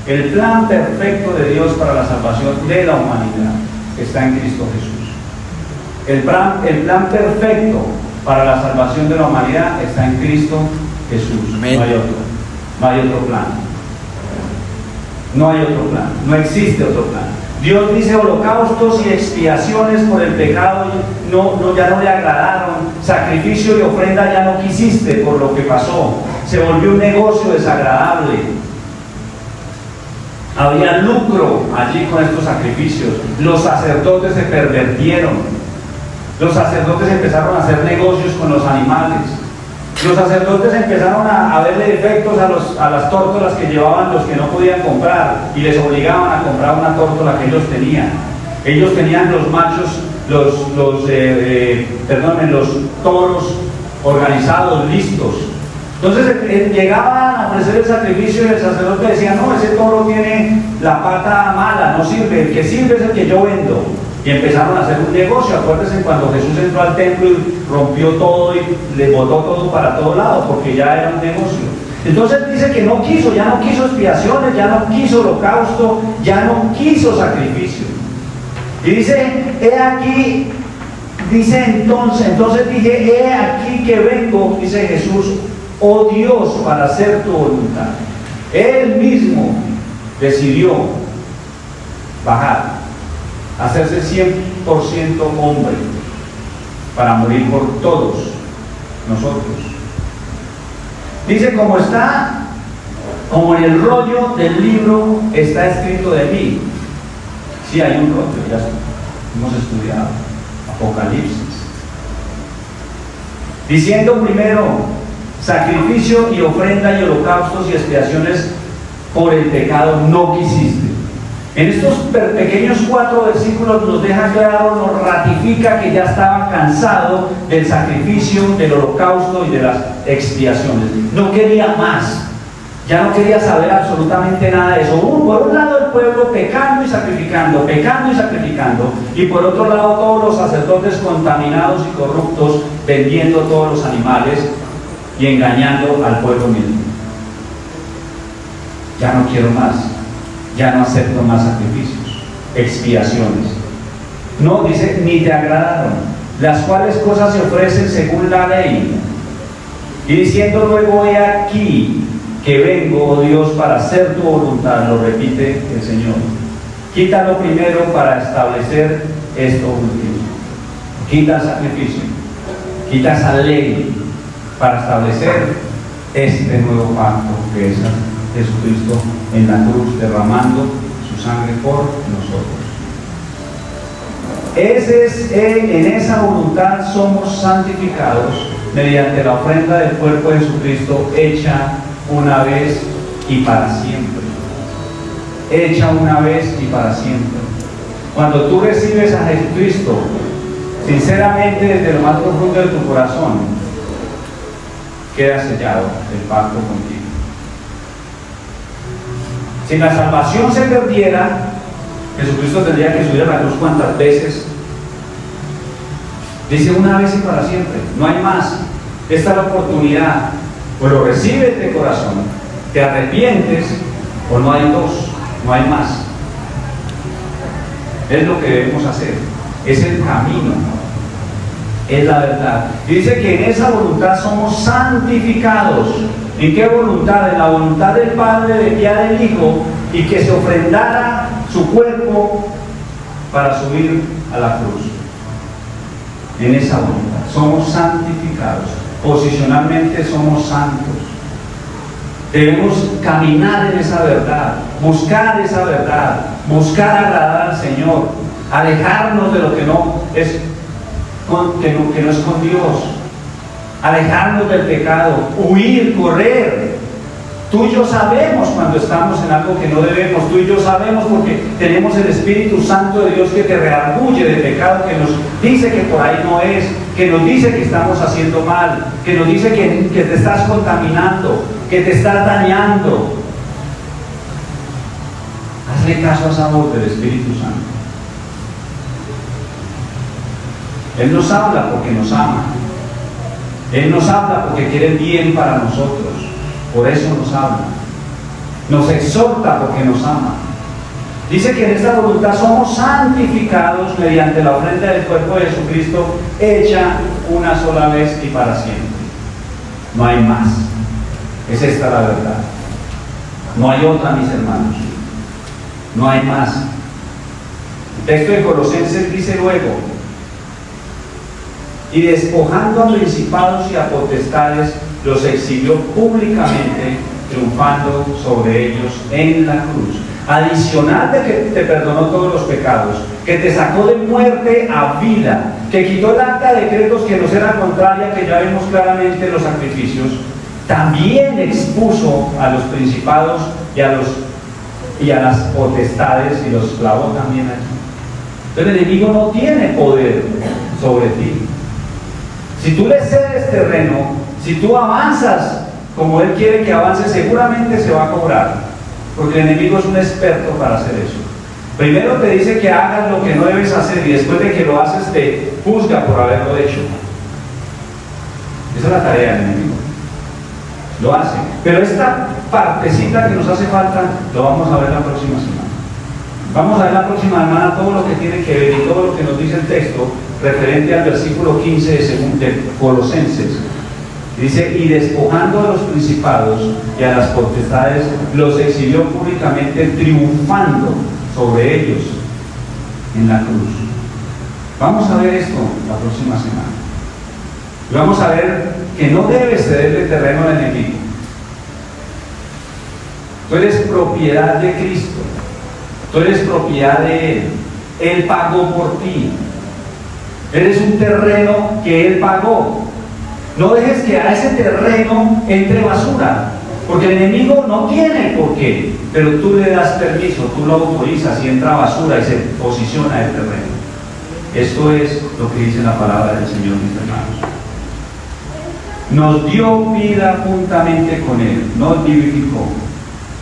El plan perfecto de Dios para la salvación de la humanidad está en Cristo Jesús. El plan perfecto para la salvación de la humanidad está en Cristo Jesús. Amén. No hay otro. No hay otro plan. No hay otro plan. No existe otro plan. Dios dice: holocaustos y expiaciones por el pecado ya no le agradaron. Sacrificio y ofrenda ya no quisiste por lo que pasó. Se volvió un negocio desagradable. Había lucro allí con estos sacrificios. Los sacerdotes se pervertieron. Los sacerdotes empezaron a hacer negocios con los animales. Los sacerdotes empezaron a verle defectos a las tórtolas que llevaban los que no podían comprar, y les obligaban a comprar una tórtola que ellos tenían. Ellos tenían los machos, los toros organizados, listos. Entonces llegaban a ofrecer el sacrificio y el sacerdote decía: no, ese toro tiene la pata mala, no sirve, el que sirve es el que yo vendo. Y empezaron a hacer un negocio. Acuérdense cuando Jesús entró al templo y rompió todo y le botó todo para todo lado, porque ya era un negocio. Entonces dice que no quiso, ya no quiso expiaciones, ya no quiso holocausto, ya no quiso sacrificio. Y dice, he aquí, dice entonces dije, he aquí que vengo, dice Jesús, oh Dios, para hacer tu voluntad. Él mismo decidió bajar, hacerse 100% hombre, para morir por todos nosotros. Dice, como en el rollo del libro está escrito de mí. Sí, hay un rollo, ya hemos estudiado Apocalipsis. Diciendo primero, sacrificio y ofrenda y holocaustos y expiaciones por el pecado no quisiste. En estos pequeños 4 versículos nos deja claro, nos ratifica que ya estaba cansado del sacrificio, del holocausto y de las expiaciones. No quería más, ya no quería saber absolutamente nada de eso. Por un lado el pueblo pecando y sacrificando, y por otro lado todos los sacerdotes contaminados y corruptos vendiendo todos los animales y engañando al pueblo mismo. Ya no quiero más. Ya no acepto más sacrificios, expiaciones. No, dice, ni te agradaron, las cuales cosas se ofrecen según la ley. Y diciendo luego, he aquí que vengo, oh Dios, para hacer tu voluntad, lo repite el Señor. Quítalo primero para establecer esto último. Quita el sacrificio, quita esa ley para establecer este nuevo pacto que es Jesucristo en la cruz derramando su sangre por nosotros. En esa voluntad somos santificados mediante la ofrenda del cuerpo de Jesucristo hecha una vez y para siempre. Hecha una vez y para siempre. Cuando tú recibes a Jesucristo sinceramente desde lo más profundo de tu corazón, queda sellado el pacto contigo. Si la salvación se perdiera, Jesucristo tendría que subir a la cruz ¿cuántas veces? Dice una vez y para siempre, no hay más. Esta es la oportunidad, o lo recibes de corazón, te arrepientes, o no hay dos, no hay más. Es lo que debemos hacer, es el camino, es la verdad. Y dice que en esa voluntad somos santificados. ¿En qué voluntad? En la voluntad del Padre de enviar el Hijo y que se ofrendara su cuerpo para subir a la cruz. En esa voluntad somos santificados, posicionalmente somos santos. Debemos caminar en esa verdad, buscar esa verdad, buscar agradar al Señor, alejarnos de lo que no es con Dios, alejarnos del pecado, huir, correr. Tú y yo sabemos cuando estamos en algo que no debemos, tú y yo sabemos porque tenemos el Espíritu Santo de Dios que te redarguye de pecado, que nos dice que por ahí no es, que nos dice que estamos haciendo mal, que nos dice que te estás contaminando, que te estás dañando. Hazle caso a esa voz del Espíritu Santo. Él nos habla porque nos ama. Él nos habla porque quiere el bien para nosotros. Por eso nos habla. Nos exhorta porque nos ama. Dice que en esta voluntad somos santificados mediante la ofrenda del cuerpo de Jesucristo hecha una sola vez y para siempre. No hay más. Es esta la verdad. No hay otra, mis hermanos. No hay más. El texto de Colosenses dice luego: y despojando a principados y a potestades, los exhibió públicamente, triunfando sobre ellos en la cruz. Adicional de que te perdonó todos los pecados, que te sacó de muerte a vida, que quitó el acta de decretos que nos era contraria, que ya vimos claramente los sacrificios, también expuso a los principados y a las potestades y los clavó también allí. Entonces el enemigo no tiene poder sobre ti. Si tú le cedes terreno, si tú avanzas como Él quiere que avances, seguramente se va a cobrar, porque el enemigo es un experto para hacer eso. Primero te dice que hagas lo que no debes hacer y después de que lo haces te juzga por haberlo hecho. Esa es la tarea del enemigo. lo hace. Pero esta partecita que nos hace falta, lo vamos a ver la próxima semana. Vamos a ver la próxima semana todo lo que tiene que ver y todo lo que nos dice el texto referente al versículo 15 de Colosenses. Dice, y despojando a los principados y a las potestades, los exhibió públicamente, triunfando sobre ellos en la cruz. Vamos a ver esto la próxima semana. Y vamos a ver que no debes cederle terreno al enemigo. Tú eres propiedad de Cristo. Tú eres propiedad de Él. Él pagó por ti. Eres un terreno que Él pagó. No dejes que a ese terreno entre basura, porque el enemigo no tiene por qué, pero tú le das permiso, tú lo autorizas y entra basura y se posiciona el terreno. Esto es lo que dice la palabra del Señor, mis hermanos. Nos dio vida juntamente con Él, nos vivificó,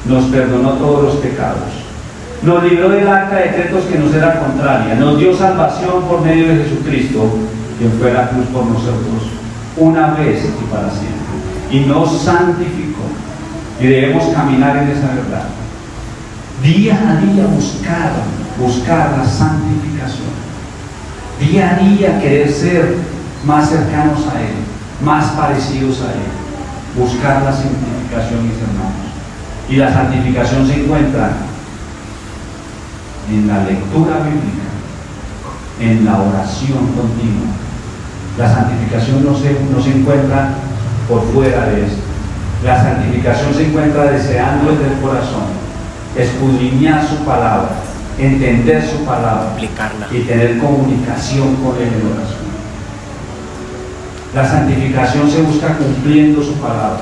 nos perdonó todos los pecados, nos libró del arca de decretos que nos era contraria, nos dio salvación por medio de Jesucristo, quien fue a la cruz por nosotros, una vez y para siempre, y nos santificó, y debemos caminar en esa verdad. Día a día buscar la santificación. Día a día querer ser más cercanos a Él, más parecidos a Él. Buscar la santificación, mis hermanos. Y la santificación se encuentra en la lectura bíblica, en la oración continua. La santificación no se encuentra por fuera de esto. La santificación se encuentra deseando desde el corazón, escudriñar su palabra, entender su palabra, aplicarla y tener comunicación con Él en oración. La santificación se busca cumpliendo su palabra,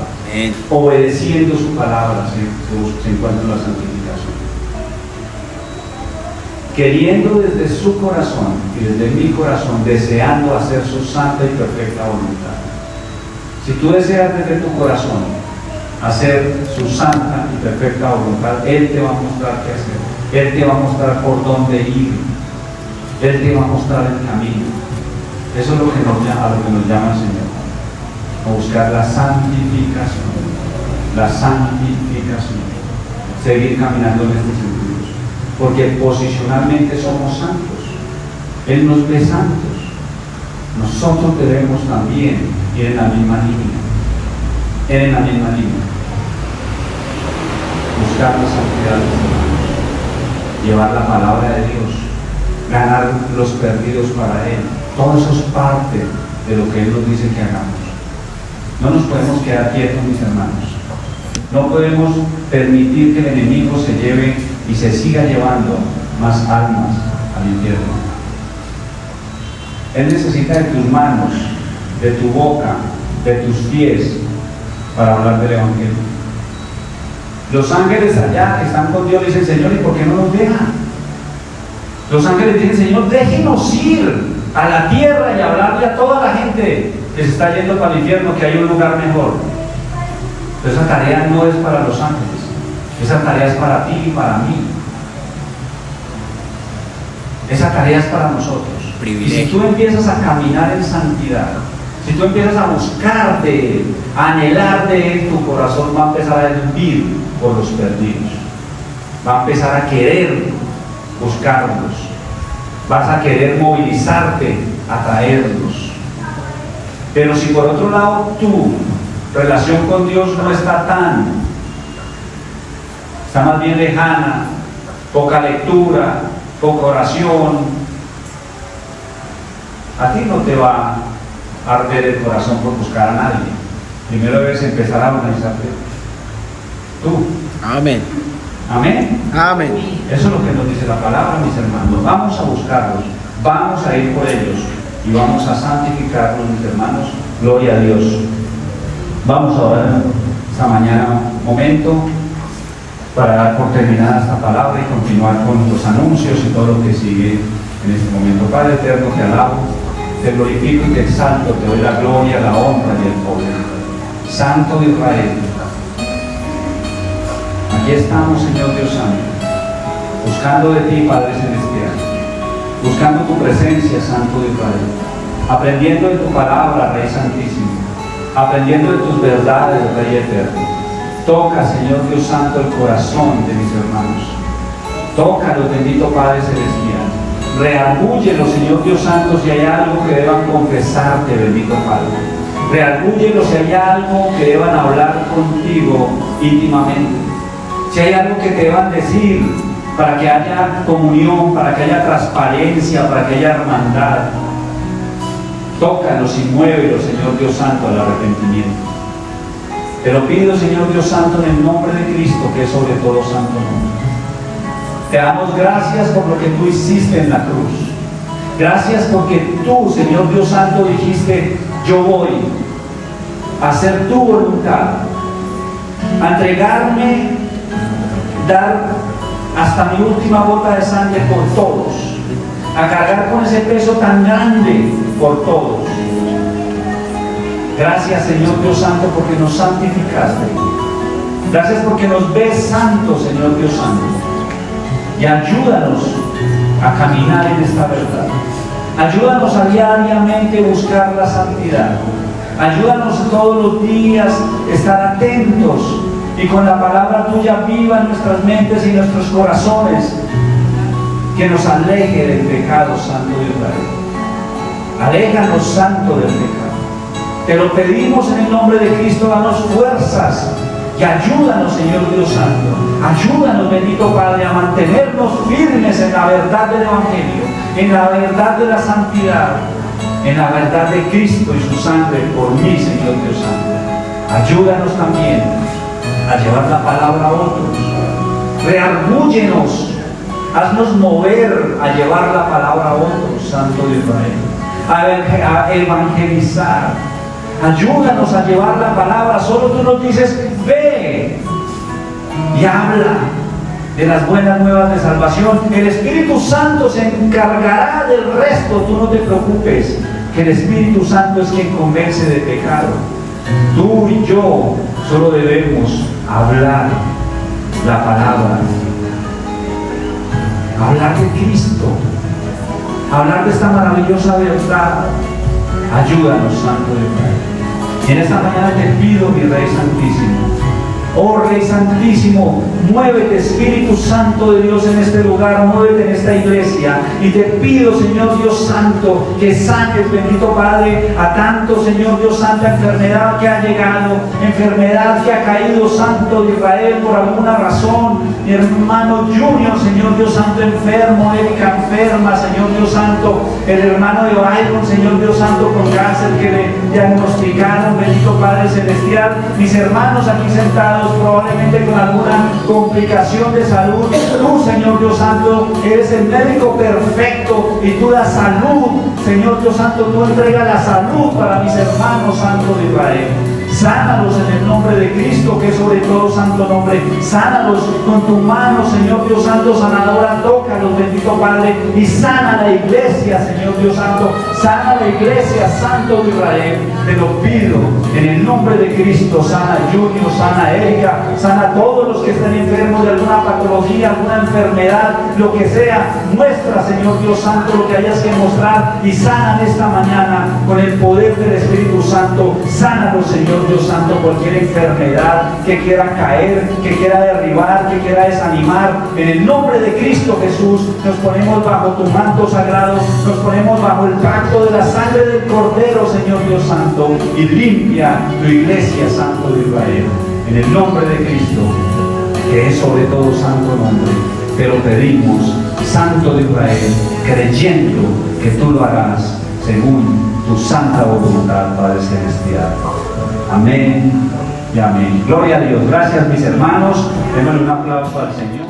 obedeciendo su palabra, se encuentra la santificación. Queriendo desde su corazón y desde mi corazón, deseando hacer su santa y perfecta voluntad. Si tú deseas desde tu corazón hacer su santa y perfecta voluntad, Él te va a mostrar qué hacer. Él te va a mostrar por dónde ir. Él te va a mostrar el camino. Eso es lo que nos llama el Señor. A buscar la santificación. La santificación. Seguir caminando en estos sentidos. Porque posicionalmente somos santos. Él nos ve santos. Nosotros debemos también ir en la misma línea. En la misma línea. Buscar la santidad de los hermanos. Llevar la palabra de Dios. Ganar los perdidos para Él. Todo eso es parte de lo que Él nos dice que hagamos. No nos podemos quedar quietos, mis hermanos. No podemos permitir que el enemigo se lleve y se siga llevando más almas al infierno. Él necesita de tus manos, de tu boca, de tus pies para hablar del Evangelio. Los ángeles allá que están con Dios dicen, Señor, ¿y por qué no nos dejan? Los ángeles dicen, Señor, déjenos ir a la tierra y hablarle a toda la gente que se está yendo para el infierno, que hay un lugar mejor. Pero esa tarea no es para los ángeles, esa tarea es para ti y para mí. Esa tarea es para nosotros. Y si tú empiezas a caminar en santidad, si tú empiezas a buscar de Él, a anhelar de Él, tu corazón va a empezar a hervir por los perdidos. Va a empezar a querer buscarlos. Vas a querer movilizarte a traerlos. Pero si por otro lado tu relación con Dios no está más bien lejana, poca lectura, poca oración, a ti no te va a arder el corazón por buscar a nadie. Primero debes empezar a organizarte tú. Amén. Amén. Amén. Eso es lo que nos dice la palabra, mis hermanos. Vamos a buscarlos, vamos a ir por ellos y vamos a santificarlos, mis hermanos. Gloria a Dios. Vamos a orar esta mañana un momento para dar por terminada esta palabra y continuar con los anuncios y todo lo que sigue en este momento. Padre eterno, te alabo, te glorifico y te exalto, te doy la gloria, la honra y el poder. Santo de Israel, aquí estamos, Señor Dios Santo, buscando de ti, Padre Celestial, buscando tu presencia, Santo de Israel, aprendiendo de tu palabra, Rey Santísimo, aprendiendo de tus verdades, Rey eterno. Toca, Señor Dios Santo, el corazón de mis hermanos. Tócalo, bendito Padre Celestial. Reargúyelo, Señor Dios Santo, si hay algo que deban confesarte, bendito Padre. Reargúyelo si hay algo que deban hablar contigo íntimamente. Si hay algo que te deban decir para que haya comunión, para que haya transparencia, para que haya hermandad. Tócalos y muévelos, Señor Dios Santo, al arrepentimiento. Te lo pido, Señor Dios Santo, en el nombre de Cristo, que es sobre todo santo nombre. Te damos gracias por lo que tú hiciste en la cruz. Gracias porque tú, Señor Dios Santo, dijiste: yo voy a hacer tu voluntad, a entregarme, dar hasta mi última gota de sangre por todos, a cargar con ese peso tan grande por todos. Gracias, Señor Dios Santo, porque nos santificaste. Gracias porque nos ves santos, Señor Dios Santo. Y ayúdanos a caminar en esta verdad. Ayúdanos a diariamente buscar la santidad. Ayúdanos todos los días a estar atentos y con la palabra tuya viva en nuestras mentes y nuestros corazones, que nos aleje del pecado, Santo de Israel. Aléjanos, Santo, del pecado. Te lo pedimos en el nombre de Cristo. Danos fuerzas y ayúdanos, Señor Dios Santo. Ayúdanos, bendito Padre, a mantenernos firmes en la verdad del Evangelio, en la verdad de la santidad, en la verdad de Cristo y su sangre por mí, Señor Dios Santo. Ayúdanos también a llevar la palabra a otros. Reargúyenos, haznos mover a llevar la palabra a otros, Santo de Israel, a evangelizar. Ayúdanos a llevar la palabra. Solo tú nos dices: ve y habla de las buenas nuevas de salvación. El Espíritu Santo se encargará del resto. Tú no te preocupes, que el Espíritu Santo es quien convence de pecado. Tú y yo solo debemos hablar la palabra, hablar de Cristo, hablar de esta maravillosa verdad. Ayúdanos, Santo de Dios. Y en esta mañana te pido, mi Rey Santísimo, oh Rey Santísimo, muévete, Espíritu Santo de Dios, en este lugar, muévete en esta iglesia. Y te pido, Señor Dios Santo, que sanes, bendito Padre, a tanto, Señor Dios Santo, enfermedad que ha llegado, enfermedad que ha caído, Santo de Israel, por alguna razón. Mi hermano Junior, Señor Dios Santo, enfermo, Erika enferma, Señor Dios Santo, el hermano de Byron, Señor Dios Santo, con cáncer que le diagnosticaron, bendito Padre Celestial. Mis hermanos aquí sentados, probablemente con alguna complicación de salud. Tú, Señor Dios Santo, eres el médico perfecto y tú das salud, Señor Dios Santo. Tú entregas la salud para mis hermanos, Santo de Israel. Sánalos en el nombre de Cristo, que es sobre todo santo nombre. Sánalos con tu mano, Señor Dios Santo, sanadora. Tócalos, bendito Padre, y sana la iglesia, Señor Dios Santo. Sana la iglesia, Santo de Israel. Te lo pido en el nombre de Cristo. Sana a Junior, sana a Erika, sana a todos los que estén enfermos de alguna patología, alguna enfermedad, lo que sea. Muestra, Señor Dios Santo, lo que hayas que mostrar, y sana esta mañana con el poder del Espíritu Santo. Sánalos, Señor Dios Santo, cualquier enfermedad que quiera caer, que quiera derribar, que quiera desanimar. En el nombre de Cristo Jesús nos ponemos bajo tu manto sagrado, nos ponemos bajo el pacto de la sangre del Cordero, Señor Dios Santo, y limpia tu iglesia, Santo de Israel. En el nombre de Cristo, que es sobre todo santo nombre, te lo pedimos, Santo de Israel, creyendo que tú lo harás según tu santa voluntad, Padre Celestial. Amén y amén. Gloria a Dios. Gracias, mis hermanos. Démosle un aplauso al Señor.